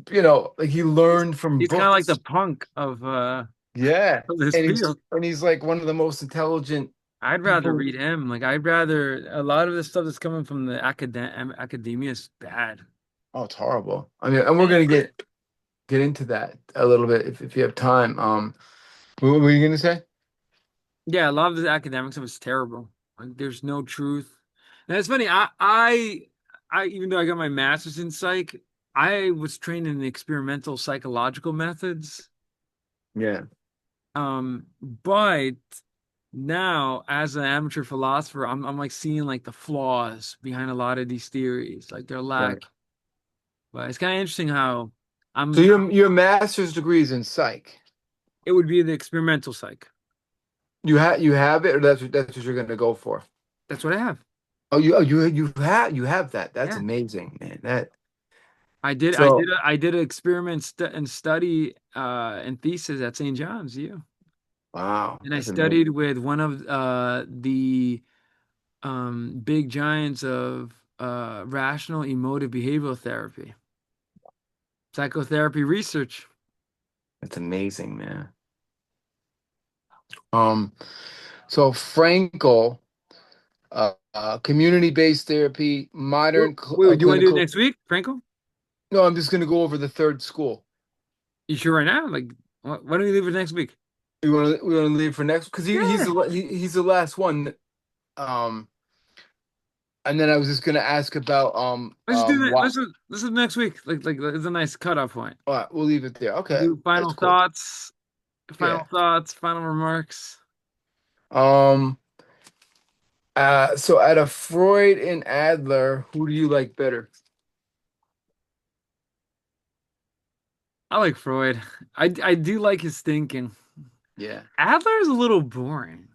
like he He's, learned from he's kind of like the books. punk Yeah. of this And he's field. and he's like one of the most intelligent I'd rather people. read him. Like, I'd rather, a lot of the stuff that's coming from the academia is bad. Oh, it's horrible. I mean, and we're gonna get into that a little bit if you have time. What were you gonna say? Yeah, a lot of the academic stuff is terrible. Like, there's no truth. And it's funny. Even though I got my master's in psych, I was trained in the experimental psychological methods. Yeah. But now as an amateur philosopher, I'm like seeing like the flaws behind a lot of these theories, like their Right. lack. But it's kind of interesting how So I'm. your master's degree is in psych. It would be the experimental psych. You have it, or that's what you're gonna go for. That's what I have. You have that. That's Yeah. amazing, man. That so I did an experiment and study and thesis at St. John's, you. wow, And I that's studied amazing. with one of the big giants of rational emotive behavioral therapy, psychotherapy research. That's amazing, man. Um, so Frankel, community-based therapy, modern Wait, do you want to do it clinical. next week, Franco? No, I'm just gonna go over the third school. You sure right now? Like, why don't we leave it next week? We want to leave for next because he's Yeah. he's the last one. Um, and then I was just gonna ask about Let's just do that. what. Let's do next week. Like it's a nice cutoff point. All right, we'll leave it there. We Okay, do that's final cool. thoughts. Final Yeah. thoughts, final remarks. Um. So out of Freud and Adler, who do you like better? I like Freud. I do like his thinking. Yeah. Adler is a little boring.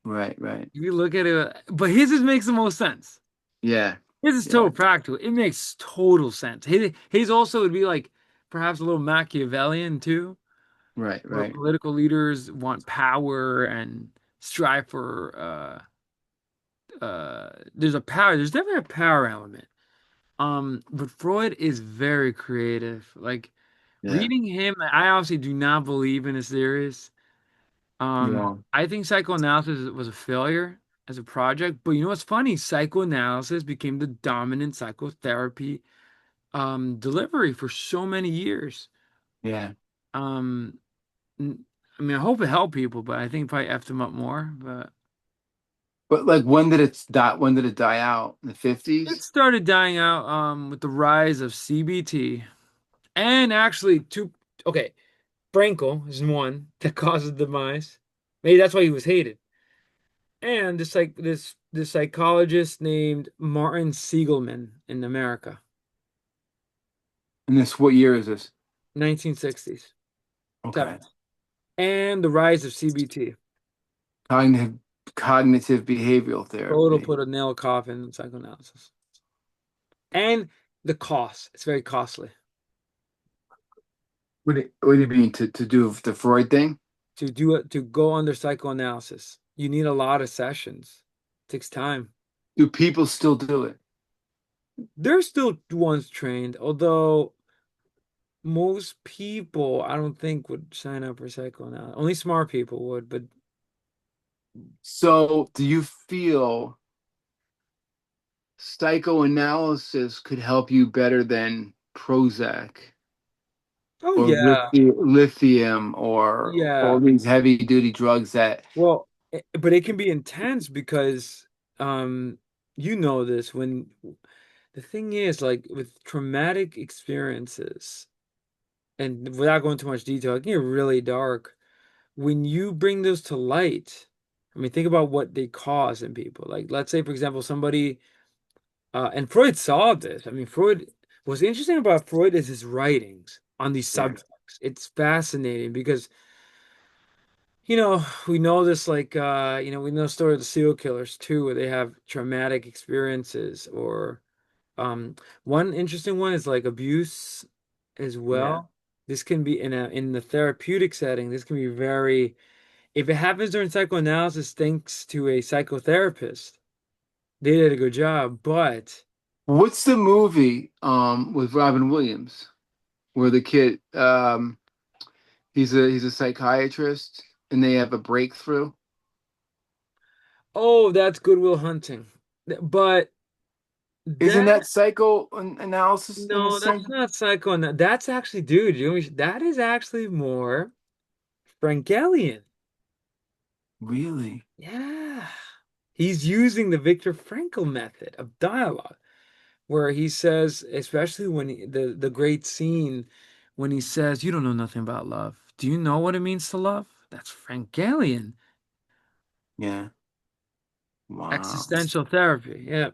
Right. Right. If you look at it, but his just makes the most sense. Yeah. His is Yeah. total practical. It makes total sense. His also would be like perhaps a little Machiavellian too, Right. where Right. political leaders want power and strive for there's a power, there's definitely a power element. But Freud is very creative. Like Yeah. reading him, I obviously do not believe in his theories. Yeah. I think psychoanalysis was a failure as a project, but you know what's funny? Psychoanalysis became the dominant psychotherapy delivery for so many years. Yeah. Um, I mean, I hope it helped people, but I think it probably effed them up more. But But like, when did it die? When did it die out? In the it 50s? started dying out with the rise of CBT. And actually, okay, Frankel is one that causes demise. Maybe that's why he was hated. And this psychologist named Martin Siegelman in America, And this, what year is this? 1960s, Okay. 70s. And the rise of CBT. Cognitive cognitive behavioral Total therapy. put a nail coffin in psychoanalysis. And the cost. It's very costly What do you mean to do the Freud thing? to do it to go under psychoanalysis. You need a lot of sessions. It takes time. Do people still do it? There's still ones trained, although most people I don't think would sign up for psychoanalysis. Only smart people would, but So, do you feel psychoanalysis could help you better than Prozac oh or yeah. lithium or all Yeah. these heavy duty drugs that, Well, but it can be intense because um you know this when the thing is like with traumatic experiences and without going too much detail, it can get really dark. When you bring those to light, I mean, think about what they cause in people. Like, let's say, for example, somebody, and Freud saw this. I mean, what's interesting about Freud is his writings on these yeah, subjects. It's fascinating because we know this like we know the story of the serial killers too, where they have traumatic experiences or one interesting one is like abuse as yeah. well. This can be in the therapeutic setting, this can be very if it happens during psychoanalysis thanks to a psychotherapist, they did a good job, but What's the movie with Robin Williams where the kid he's a psychiatrist and they have a breakthrough? oh, that's Goodwill Hunting. But Isn't that that psychoanalysis in a no, sense? that's not psychoanalysis. That's actually, dude, that is actually more Frankelian. Really? Yeah. He's using the Viktor Frankl method of dialogue, where he says, especially when the great scene when he says, "You don't know nothing about love. Do you know what it means to love?" That's Frankelian Yeah. Wow. existential therapy. Yeah,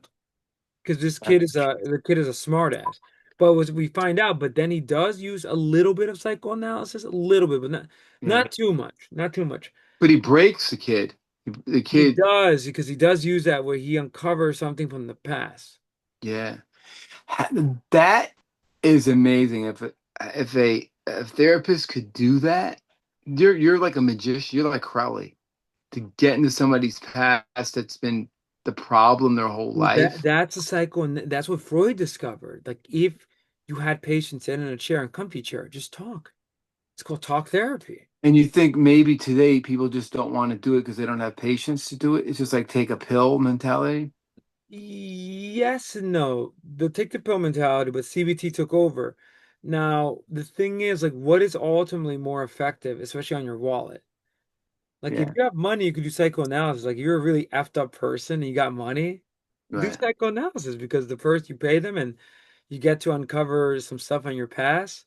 because That's, the kid is a smartass. But what we find out, but then he does use a little bit of psychoanalysis, a little bit, but yeah. not too much, not too much. But he breaks the kid. The He kid, does because he does use that where he uncovers something from the past. yeah. That is amazing. If a therapist could do that, you're like a magician. You're like Crowley to get into somebody's past that's been the problem their whole Well, life. that's a psycho, and that's what Freud discovered. Like if you had patients sit in a chair, a comfy chair, just talk. It's called talk therapy. And you think maybe today people just don't want to do it because they don't have patience to do it. It's just like take a pill mentality. Yes and no. The take the pill mentality, but CBT took over. Now, the thing is, like, what is ultimately more effective, especially on your wallet? Like, if Yeah, you have money, you could do psychoanalysis. Like, if you're a really effed up person and you got money, do right, psychoanalysis because the first you pay them and you get to uncover some stuff on your past.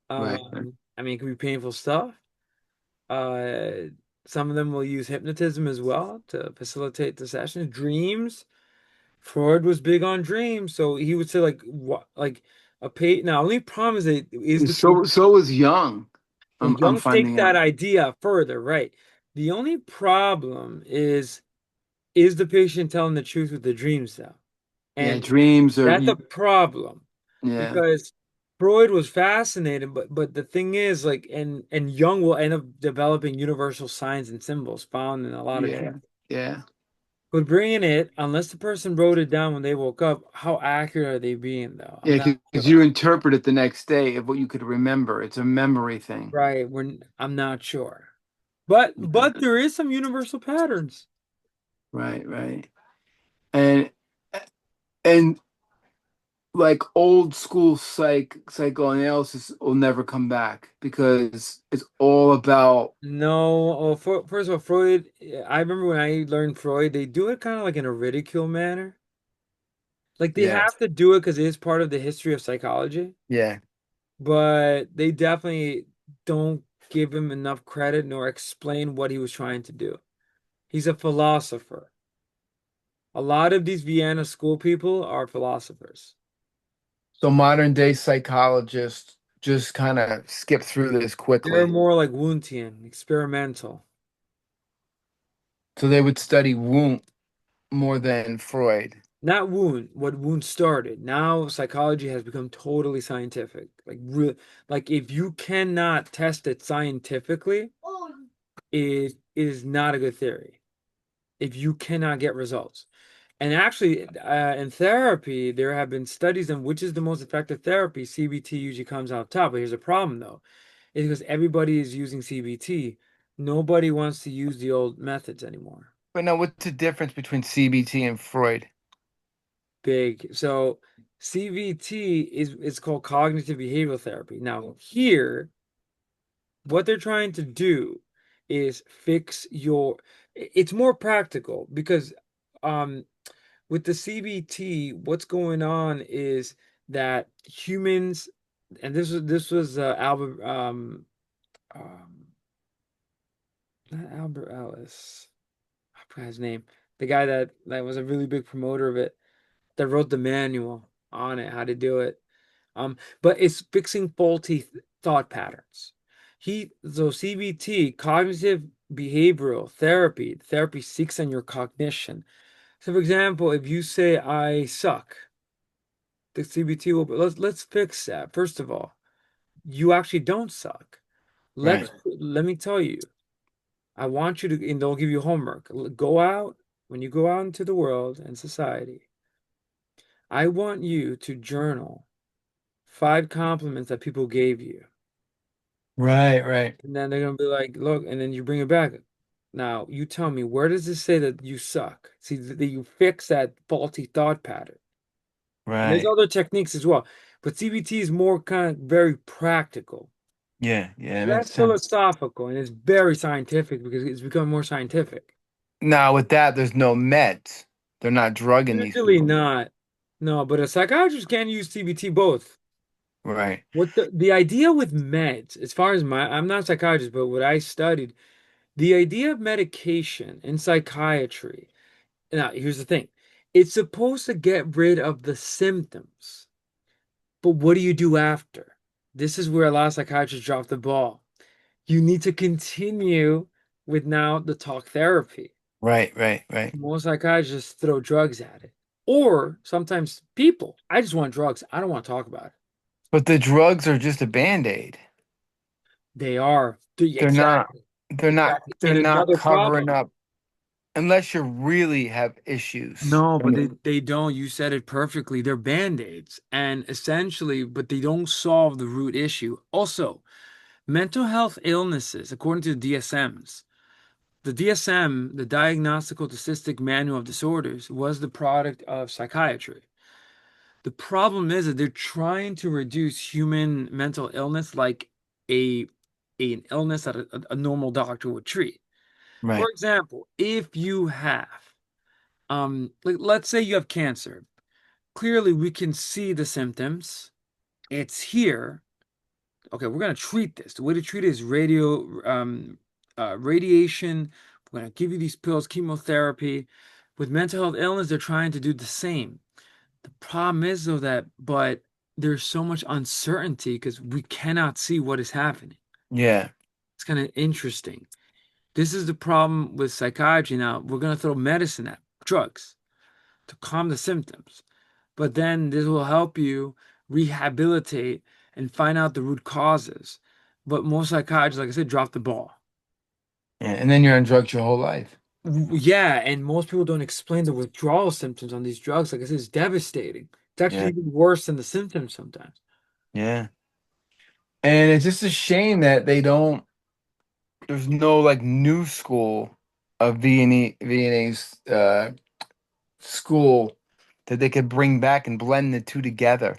right, right. I mean, it could be painful stuff. Uh, some of them will use hypnotism as well to facilitate the sessions. Dreams. Freud was big on dreams, so he would say like what like a page. Now, only problem is that is the So patient. so was Young. And I'm Jung takes finding that out. idea further, right? The only problem is the patient telling the truth with the dreams though? Yeah, And dreams are that's a problem yeah. because Freud was fascinated, but the thing is, like, and Jung will end up developing universal signs and symbols found in a lot of Yeah. dreams. Yeah. But bringing it, unless the person wrote it down when they woke up, how accurate are they being, though? I'm Yeah, not because you sure. interpret it the next day of what you could remember. It's a memory thing. Right? I'm not sure. Yeah. But there is some universal patterns. Right, right. And and like old school psychoanalysis will never come back because it's all about No, well, first of all, Freud, I remember when I learned Freud, they do it kind of like in a ridicule manner. Like they yeah, have to do it because it is part of the history of psychology, yeah. but they definitely don't give him enough credit nor explain what he was trying to do. He's a philosopher. A lot of these Vienna school people are philosophers. So modern day psychologists just kind of skip through this They're quickly. more like Wundtian, experimental. So they would study Wundt more than Freud. Not Wund, what Wund started. Now psychology has become totally scientific. Like real, like if you cannot test it scientifically, it is not a good theory. If you cannot get results. And actually, in therapy, there have been studies on which is the most effective therapy. CBT usually comes out top. But here's a problem, though, is because everybody is using CBT. Nobody wants to use the old methods anymore. But now, what's the difference between CBT and Freud? Big. So CBT is it's called cognitive behavioral therapy. Now, here, what they're trying to do is fix your it's more practical because um with the CBT, what's going on is that humans, and this was Albert not Albert Ellis, I forgot his name, the guy that was a really big promoter of it, that wrote the manual on it, how to do it. But it's fixing faulty thought patterns. So CBT, cognitive behavioral therapy seeks on your cognition. So, for example, if you say I suck, the CBT will. But let's fix that. First of all, you actually don't suck. Right. Let me tell you. I want you to, and they'll give you homework. Go out when you go out into the world and society. I want you to journal 5 compliments that people gave you. Right, right, And then they're gonna be like, look, and then you bring it back. Now, you tell me, where does this say that you suck? See, that you fix that faulty thought pattern. And there's right. other techniques as well. But CBT is more kind of very practical, Yeah, yeah, it makes less sense. philosophical, and it's very scientific because it's become more scientific. Now, with that, there's no meds. They're not drugging these Usually people. not. No, but a psychiatrist can use CBT both. Right, What the idea with meds, as far as I'm not a psychiatrist, but what I studied, the idea of medication in psychiatry. Now, here's the thing. It's supposed to get rid of the symptoms. But what do you do after? This is where a lot of psychiatrists drop the ball. You need to continue with now the talk therapy. right, right, right. Most psychiatrists throw drugs at it. Or sometimes people, I just want drugs. I don't want to talk about it. But the drugs are just a band-aid. They are. They're not, Exactly. they're not, Exactly. they're And not another covering problem. up unless you really have issues. No, I but mean, they don't. You said it perfectly. They're band-aids. And essentially, but they don't solve the root issue. Also, mental health illnesses, according to the DSMs, the DSM, the Diagnostical Statistic Manual of Disorders, was the product of psychiatry. The problem is that they're trying to reduce human mental illness like a, an illness that a normal doctor would treat. For right, example, if you have, like let's say you have cancer, clearly we can see the symptoms. It's here. Okay, we're gonna treat this. The way to treat it is radio, radiation. We're going to give you these pills, chemotherapy. With mental health illness, they're trying to do the same. The problem is, though, that but there's so much uncertainty because we cannot see what is happening. Yeah. It's kind of interesting. This is the problem with psychiatry now. We're going to throw medicine at drugs to calm the symptoms, but then this will help you rehabilitate and find out the root causes. But most psychiatrists, like I said, drop the ball. Yeah. And then you're on drugs your whole life. Yeah, and most people don't explain the withdrawal symptoms on these drugs. Like I said, it's devastating. It's actually Yeah. even worse than the symptoms sometimes. Yeah. And it's just a shame that there's no like new school of Viennese school that they could bring back and blend the two together,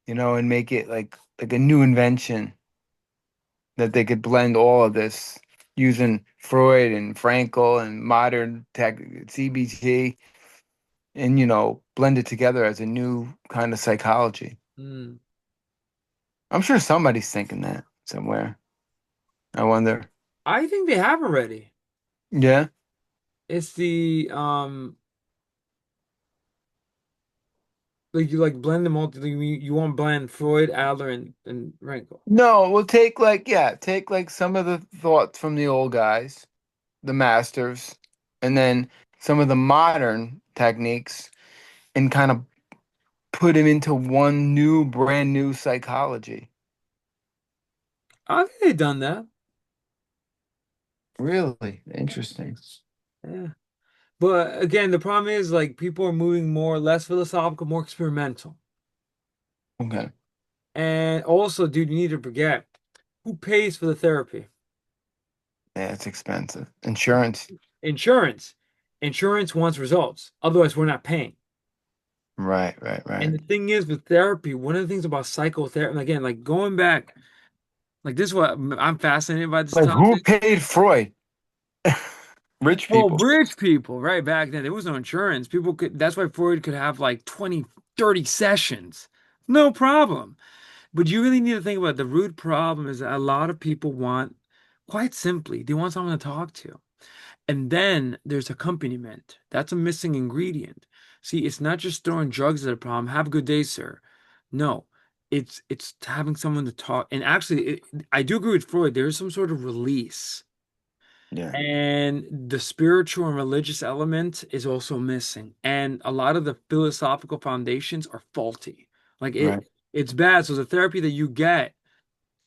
and make it like a new invention that they could blend all of this using Freud and Frankel and modern tech CBT and blend it together as a new kind of psychology. Mm. I'm sure somebody's thinking that somewhere. I wonder. I think they have already. Yeah. It's the like you like blend them all. You want to blend Freud, Adler, and Rankel. No, we'll take like some of the thoughts from the old guys, the masters, and then some of the modern techniques and kind of put them into one brand new psychology. I think they've done that. Really interesting. Yeah. But again, the problem is like people are moving more, less philosophical, more experimental. Okay. And also, dude, you need to forget who pays for the therapy? Yeah, it's expensive. Insurance. Insurance. Insurance wants results. Otherwise, we're not paying. Right, right, And right. the thing is with therapy, one of the things about psychotherapy, and again, like going back, like this is what I'm fascinated by this Like who topic. paid Freud? Rich Well, people. rich people, right back then, there was no insurance. People could, that's why Freud could have like 20, 30 sessions. No problem. But you really need to think about the root problem is that a lot of people want, quite simply, they want someone to talk to. And then there's accompaniment. That's a missing ingredient. See, it's not just throwing drugs at a problem. Have a good day, sir. No, it's having someone to talk. And actually, I do agree with Freud. There is some sort of release, Yeah, and the spiritual and religious element is also missing. And a lot of the philosophical foundations are faulty. Like right. it's bad. So the therapy that you get,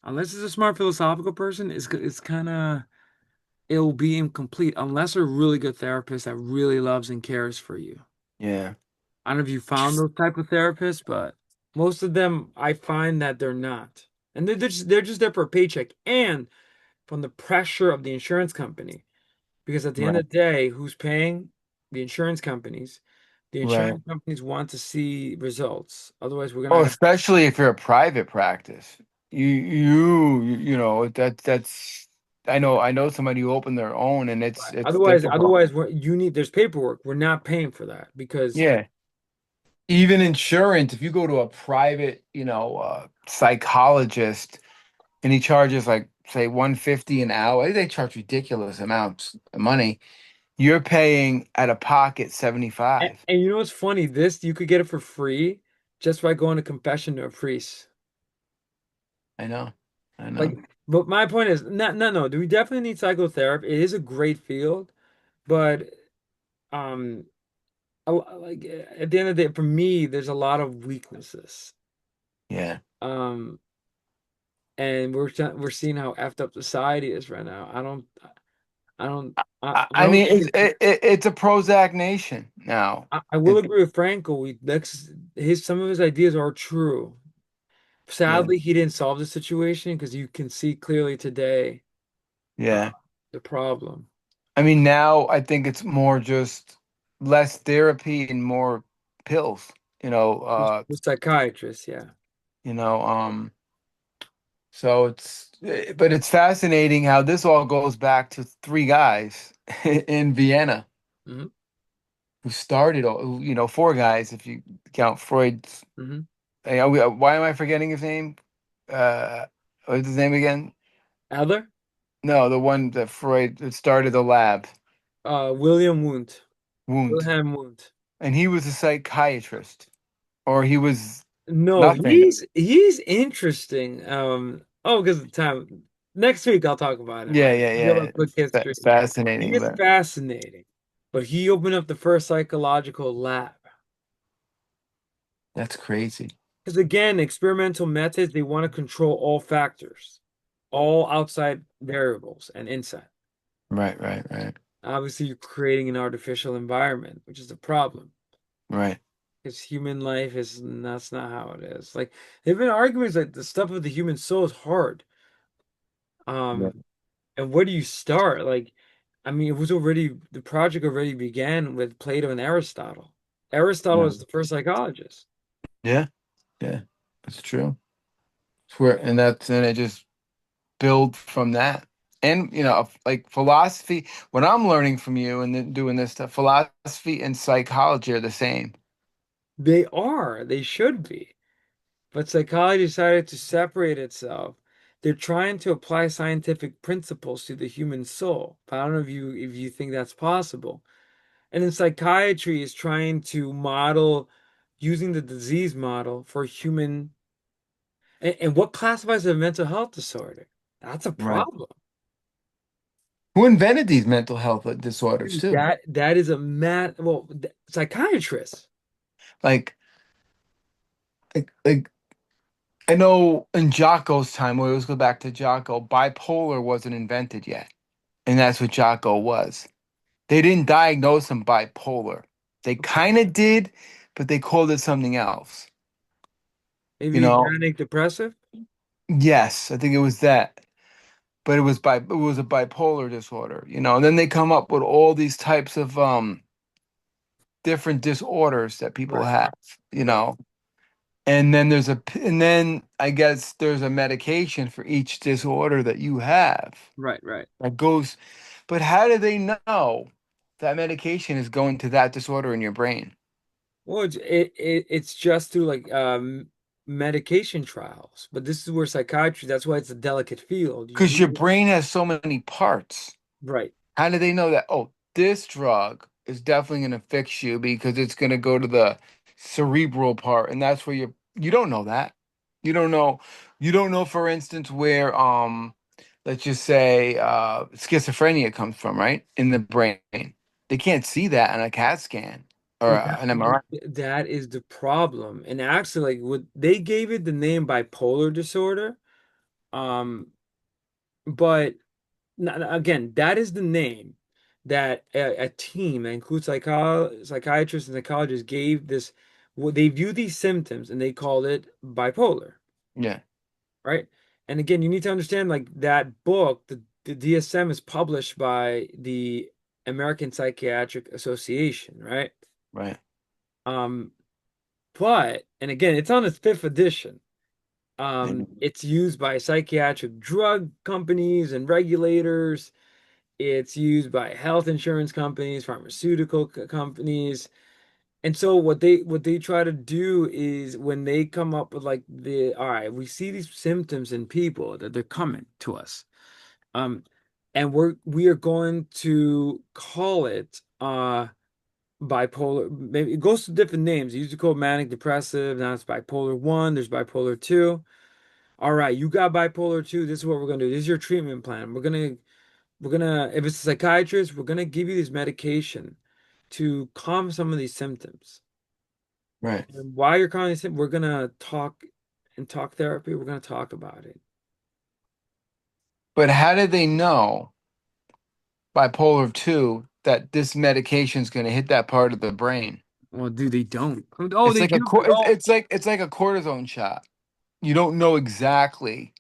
unless it's a smart philosophical person, it's kind of it'll be incomplete unless a really good therapist that really loves and cares for you. Yeah. I don't know if you found those type of therapists, but most of them I find that they're not. And they're just there for a paycheck and from the pressure of the insurance company. Because at the end Right, of the day, who's paying? The insurance companies. The right. insurance companies want to see results. Otherwise, we're Oh, gonna especially if you're a private practice. That's I know somebody who opened their own and it's otherwise difficult. otherwise you need there's paperwork. We're not paying for that because Yeah. Even insurance, if you go to a private, psychologist and he charges like say 150 an hour, they charge ridiculous amounts of money. You're paying out of pocket and, 75. and you know what's funny? This you could get it for free just by going to confession to a priest. I know. I Like, know. but my point is, no. Do we definitely need psychotherapy? It is a great field, but um, like at the end of the day, for me, there's a lot of weaknesses. Yeah. Um, and we're seeing how effed up society is right now. I don't, I I don't mean, think it's. it's a Prozac nation now. I will It, agree with Frankel. That's his some of his ideas are true. yeah. Sadly, he didn't solve the situation because you can see clearly today uh, Yeah. the problem I mean, now I think it's more just less therapy and more pills, with psychiatrists. Yeah. you know, so but it's fascinating how this all goes back to three guys in Vienna Hmm. who started four guys if you count Freud's. Hmm. Why am I forgetting his name? Uh, what's his name again? Adler? No, the one that Freud that started the lab, William Wundt. Wundt, Wilhelm Wundt. and he was a psychiatrist, or he was No, nothing. he's interesting. Oh, because of the time. Next week I'll talk about him. Yeah, yeah, Give a yeah. quick history. He Fascinating, is but fascinating, but he opened up the first psychological lab. that's crazy. Because again, experimental methods, they want to control all factors, all outside variables and inside. Right, right, right, Obviously, you're creating an artificial environment, which is a problem. right. Because human life is that's not how it is. Like there have been arguments that the stuff of the human soul is hard. Yeah. Um, and where do you start? Like, I mean, it was already the project already began with Plato and Aristotle. Aristotle Yeah, is the first psychologist. yeah, yeah. It's true. Swear, and it just build from that. And like philosophy, what I'm learning from you and then doing this stuff, philosophy and psychology are the same. They are, they should be. But psychology decided to separate itself. They're trying to apply scientific principles to the human soul. But I don't know if you think that's possible. And then psychiatry is trying to model using the disease model for human and what classifies as a mental health disorder? That's a Right. problem. Who invented these mental health disorders too? That is a psychiatrists. Like, like I know in Jocko's time, we always go back to Jocko, bipolar wasn't invented yet. And that's what Jocko was. They didn't diagnose him bipolar. They kind of did, but they called it something else. You Maybe know? manic depressive. Yes, I think it was that. But it was a bipolar disorder, And then they come up with all these types of different disorders that people Right, have, you right, know. And then I guess there's a medication for each disorder that you have right. that goes, but how do they know that medication is going to that disorder in your brain? Well, it's just through like medication trials, but this is where psychiatry, that's why it's a delicate field. You Because your really brain has so many parts. right. How do they know that? Oh, this drug is definitely going to fix you because it's going to go to the cerebral part, and that's where you don't know that. You don't know. You don't know, for instance, where let's just say schizophrenia comes from, right? In the brain. They can't see that on a CAT scan or Well, an MRI. that is the problem. And actually, like what they gave it the name bipolar disorder. Um, but again, that is the name that a team that includes psychiatrists and psychologists gave this. What they view these symptoms and they called it bipolar, Yeah, right? And again, you need to understand like that book, the DSM is published by the American Psychiatric Association, right? right. Um, but and again, it's on its fifth edition. Yeah, It's used by psychiatric drug companies and regulators. It's used by health insurance companies, pharmaceutical companies. And so what they try to do is when they come up with like all right, we see these symptoms in people that they're coming to us. Um, and we are going to call it bipolar. Maybe it goes to different names. It used to call manic depressive, now it's bipolar one, there's bipolar two. All right, you got bipolar two. This is what we're gonna do. This is your treatment plan. We're gonna if it's a psychiatrist, we're gonna give you this medication to calm some of these symptoms. right. And while you're calming these symptoms, we're gonna talk in talk therapy, we're gonna talk about it. But how did they know bipolar 2 that this medication is going to hit that part of the brain? Well, dude, they don't. Oh, It's they like a do. it's like a cortisone shot. You don't know exactly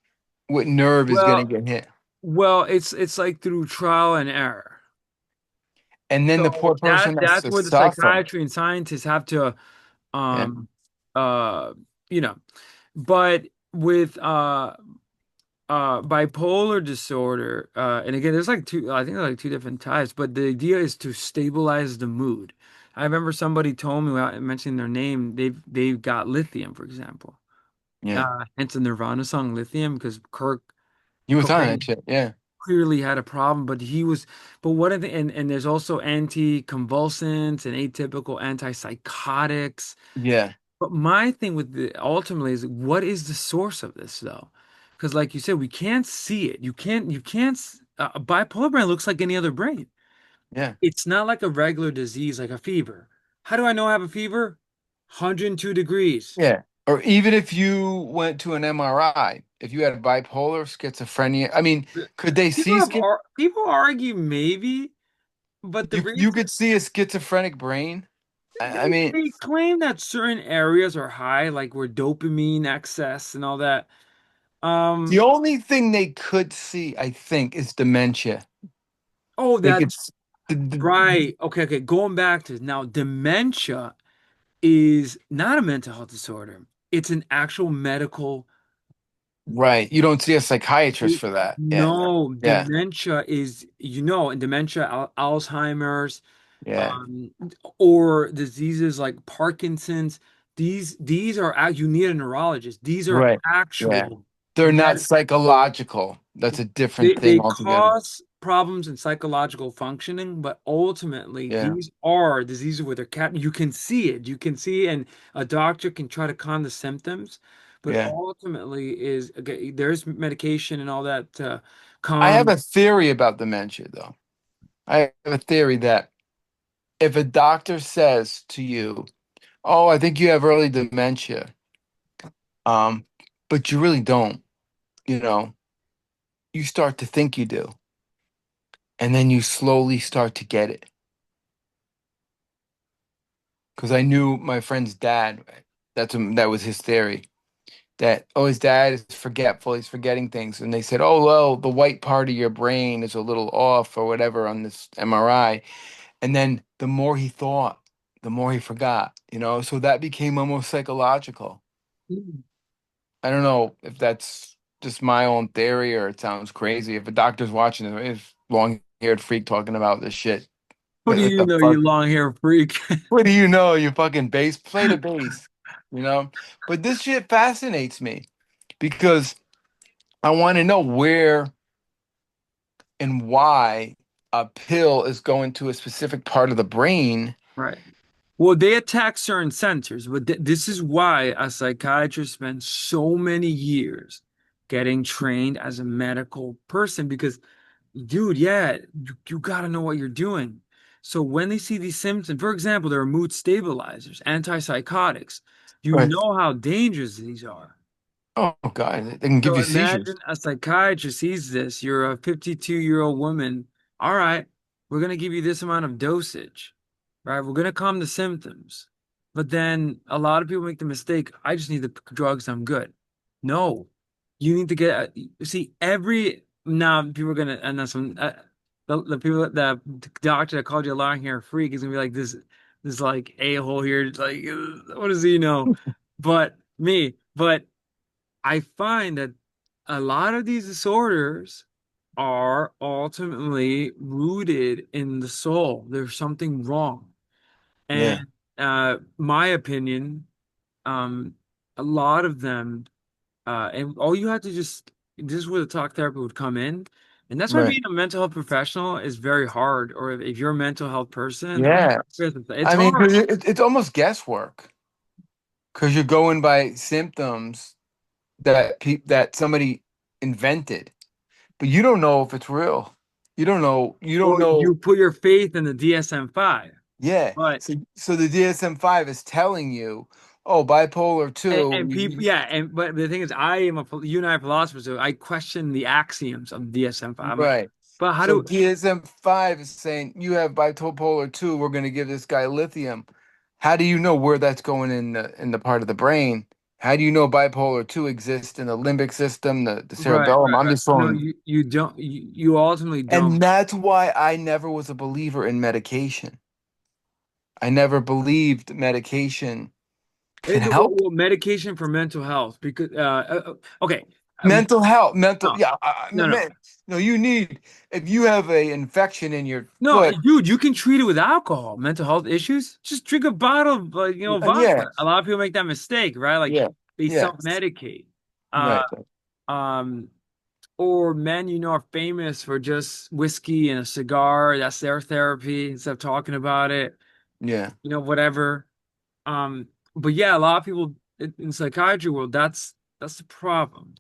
what nerve is going Well, to get hit. well, it's like through trial and error. And then the poor So person has that's to where the suffer. psychiatry and scientists have to Yeah. um uh you know, but with bipolar disorder, and again there's like two, I think there's like two different types, but the idea is to stabilize the mood. I remember somebody told me without mentioning their name, they've got lithium, for example. Yeah. Hence the Nirvana song Lithium, because Kurt You was on that Cobain shit. Yeah. clearly had a problem, but he was, but what are the, and there's also anticonvulsants and atypical antipsychotics. Yeah. But my thing with the ultimately is what is the source of this though? Because like you said, we can't see it. A bipolar brain looks like any other brain. Yeah. It's not like a regular disease like a fever. How do I know I have a fever? 102 degrees. Yeah. Or even if you went to an MRI, if you had bipolar, schizophrenia, I mean, could they see People argue maybe, but the you reason could see a schizophrenic brain? I mean, they claim that certain areas are high, like where dopamine excess and all that. the Um, only thing they could see, I think, is dementia. oh, They could that's the- right. Okay, okay. Going back to now, dementia is not a mental health disorder. It's an actual medical. right. You don't see a psychiatrist for that. Yeah. No, Yeah. dementia is, and dementia, Alzheimer's, Yeah. um, or diseases like Parkinson's. These are you need a neurologist. These are Right. Yeah. actual They're not med. psychological. That's a different They thing altogether. cause problems in psychological functioning, but ultimately Yeah. these are diseases where they're you can see it. You can see, and a doctor can try to calm the symptoms, but Yeah. ultimately is okay, there's medication and all that to I have calm. a theory about dementia, though. I have a theory that if a doctor says to you, "Oh, I think you have early dementia," um, but you really don't, you know, you start to think you do, and then you slowly start to get it. Because I knew my friend's dad. That was his theory. That his dad is forgetful. He's forgetting things, and they said, "Oh, well, the white part of your brain is a little off or whatever on this MRI." And then the more he thought, the more he forgot. So that became almost psychological. I don't know if that's just my own theory or it sounds crazy. If a doctor's watching it, if long-haired freak talking about this shit, What do what you the know, fuck? you long hair freak? What do you know? You fucking bass, play the bass, you know? But this shit fascinates me because I want to know where and why a pill is going to a specific part of the brain. Right. Well, they attack certain centers, but this is why a psychiatrist spends so many years getting trained as a medical person because, dude, yeah, you got to know what you're doing. So when they see these symptoms, for example, there are mood stabilizers, antipsychotics. You Right. know how dangerous these are. Oh God, they can give So you seizures. imagine a psychiatrist sees this. You're a 52-year-old woman. All right, we're going to give you this amount of dosage, right? We're going to calm the symptoms. But then a lot of people make the mistake. I just need the drugs. I'm good. No, you need to get, see, now people are going to, and that's the people, the doctor that called you a lying hair freak is going to be like this like a-hole here. Like, what does he know? But I find that a lot of these disorders are ultimately rooted in the soul. There's something wrong. And Yeah, my opinion, um, a lot of them, and all you have to this is where the talk therapy would come in. And that's why right. being a mental health professional is very hard. Or if you're a mental health person, Yeah. it's I mean, hard. 'cause it's almost guesswork because you're going by symptoms that somebody invented, but you don't know if it's real. You don't know. You don't Well, you know. put your faith in the DSM-5, Yeah. but So the DSM-5 is telling you, oh, bipolar two. and people, yeah, and but the thing is, you and I are philosophers, so I question the axioms of DSM-5. I'm like, Right. but how So do DSM-5 is saying you have bipolar 2, we're going to give this guy lithium. How do you know where that's going in the part of the brain? How do you know bipolar 2 exists in the limbic system, the cerebellum? I'm right? just No, throwing. you don't. You ultimately don't. And that's why I never was a believer in medication. I never believed medication can help Medication for mental health because okay, mental health, mental, no, yeah, no. man, no, you need if you have a infection in your No, foot, dude, you can treat it with alcohol. Mental health issues, just drink a bottle of yeah, vodka. A lot of people make that mistake, right? Like yeah, they yeah, self-medicate. Uh, right. um, or men are famous for just whiskey and a cigar. That's their therapy instead of talking about it. Yeah. Whatever. But yeah, a lot of people in psychiatry world, that's the problem.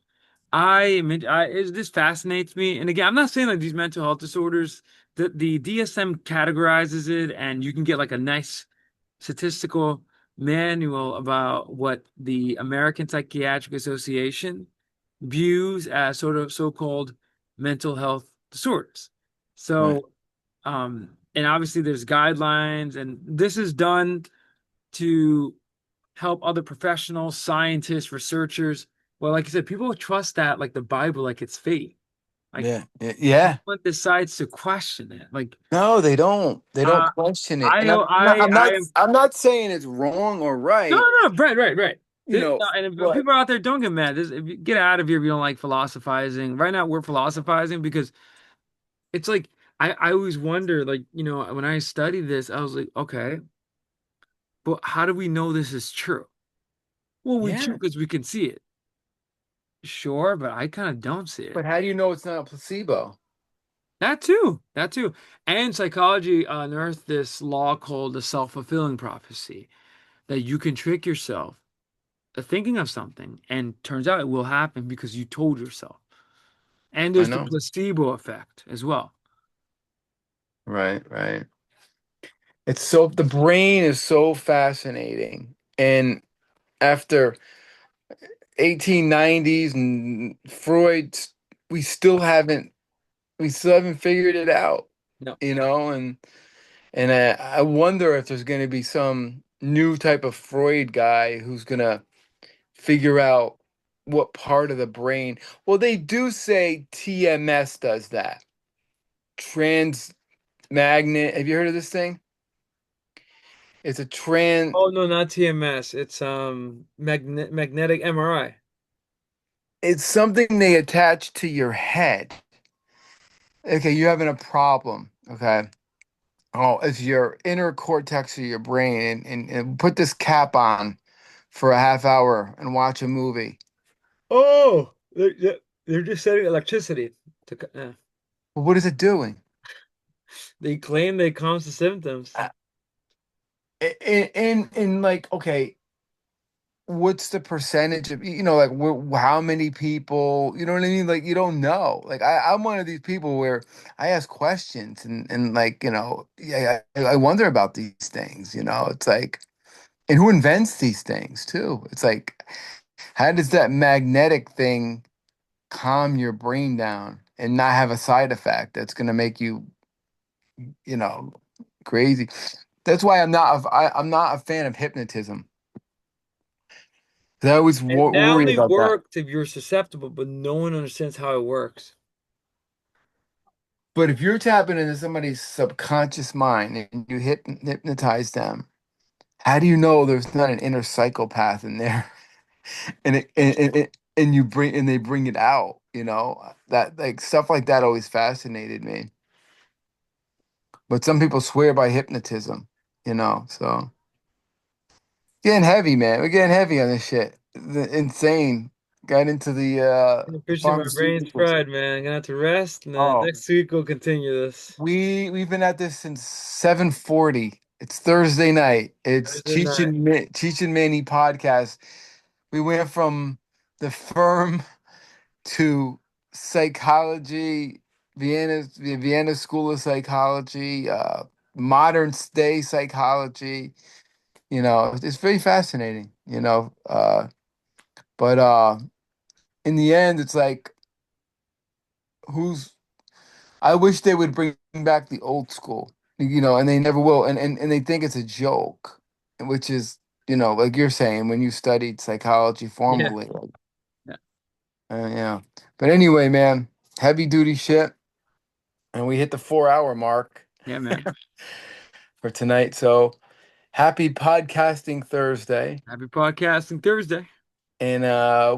This fascinates me. And again, I'm not saying like these mental health disorders, the DSM categorizes it, and you can get like a nice statistical manual about what the American Psychiatric Association views as sort of so-called mental health disorders. Right. So, and obviously there's guidelines, and this is done to help other professionals, scientists, researchers. Well, like I said, people trust that like the Bible, like it's fate. Like Yeah. Yeah. Yeah. one decides to question it. Like, No, they don't. They don't uh, question it. I, And I, I, I'm not saying it's wrong or no, right, no, right, right, right. you know, No, and if but people out there don't get mad. If you get out of here if you don't like philosophizing. Right now, we're philosophizing because it's like I always wonder, like, when I study this, I was like, okay, but how do we know this is true? Well, we true yeah. because we can see it. Sure, but I kind of don't see it. But how do you know it's not a placebo? That too, that too. And psychology unearthed this law called the self-fulfilling prophecy that you can trick yourself thinking of something, and turns out it will happen because you told yourself. And I there's the know. placebo effect as well. Right, right. It's so the brain is so fascinating. And after 1890s and Freud, we still haven't we still haven't figured it out, No. you know, and I wonder if there's going to be some new type of Freud guy who's going to figure out what part of the brain. Well, they do say TMS does that. Trans magnet. Have you heard of this thing? It's a trans. Oh no, not TMS. It's magnetic MRI. It's something they attach to your head. Okay, you're having a problem. Okay. Oh, it's your inner cortex of your brain, and put this cap on for a half hour and watch a movie. Oh, they're just setting electricity to. Well, what is it doing? They claim they calms the symptoms. Uh, in like, okay, what's the percentage of, like how many people, you know what I mean? Like, you don't know. Like, I'm one of these people where I ask questions and like, yeah, I wonder about these things, it's like, and who invents these things too? It's like, how does that magnetic thing calm your brain down and not have a side effect that's going to make you, you know, crazy? That's why I'm not a fan of hypnotism. 'Cause I always And that worry only about that. works if you're susceptible, but no one understands how it works. But if you're tapping into somebody's subconscious mind and you hypnotize them, how do you know there's not an inner psychopath in there? And you bring and they bring it out, that like stuff like that always fascinated me. But some people swear by hypnotism, so getting heavy, man. We're getting heavy on this shit. Insane. Got into I'm the pushing my brain's pharmaceuticals. fried, man. I'm gonna have to rest, and then Oh, next week we'll continue this. we've been at this since 7:40. It's Thursday night. It's Thursday night. Cheech and Manny podcast. We went from the firm to psychology, the Vienna School of Psychology, modern day psychology. It's very fascinating. But in the end, it's like who's I wish they would bring back the old school, and they never will. And they think it's a joke, which is, like you're saying, when you studied psychology Yeah. formally. Like, Yeah. yeah. But anyway, man, heavy duty shit. And we hit the 4 hour mark Yeah, man. for tonight. So happy podcasting Thursday. Happy podcasting Thursday. And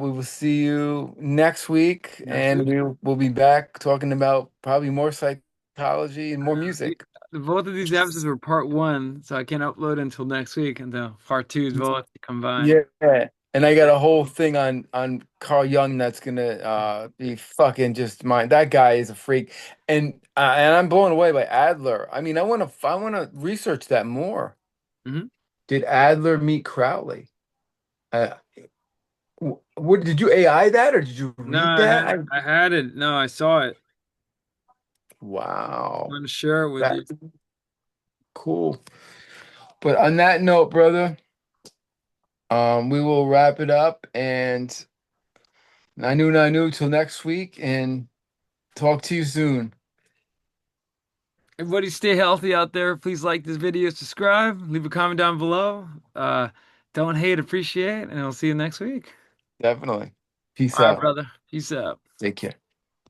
we will see you next week. Next And week. we'll be back talking about probably more psychology and more The- music. Both of these episodes were part one, so I can't upload until next week, and the part two is both combined. Yeah. And I got a whole thing on Carl Jung that's gonna be fucking just mine. That guy is a freak, and I'm blown away by Adler. I mean, I want to research that more. Hmm. Did Adler meet Crowley? Uh, what did you AI that or did you No, read that? I had it. No, I saw it. I'm Wow, gonna share it with you. that's cool. But on that note, brother, we will wrap it up and Nanu till next week and talk to you soon. Everybody stay healthy out there. Please like this video, subscribe, leave a comment down below. Don't hate, appreciate, and I'll see you next week. Definitely. Peace All right, out. brother. Peace out. Take care.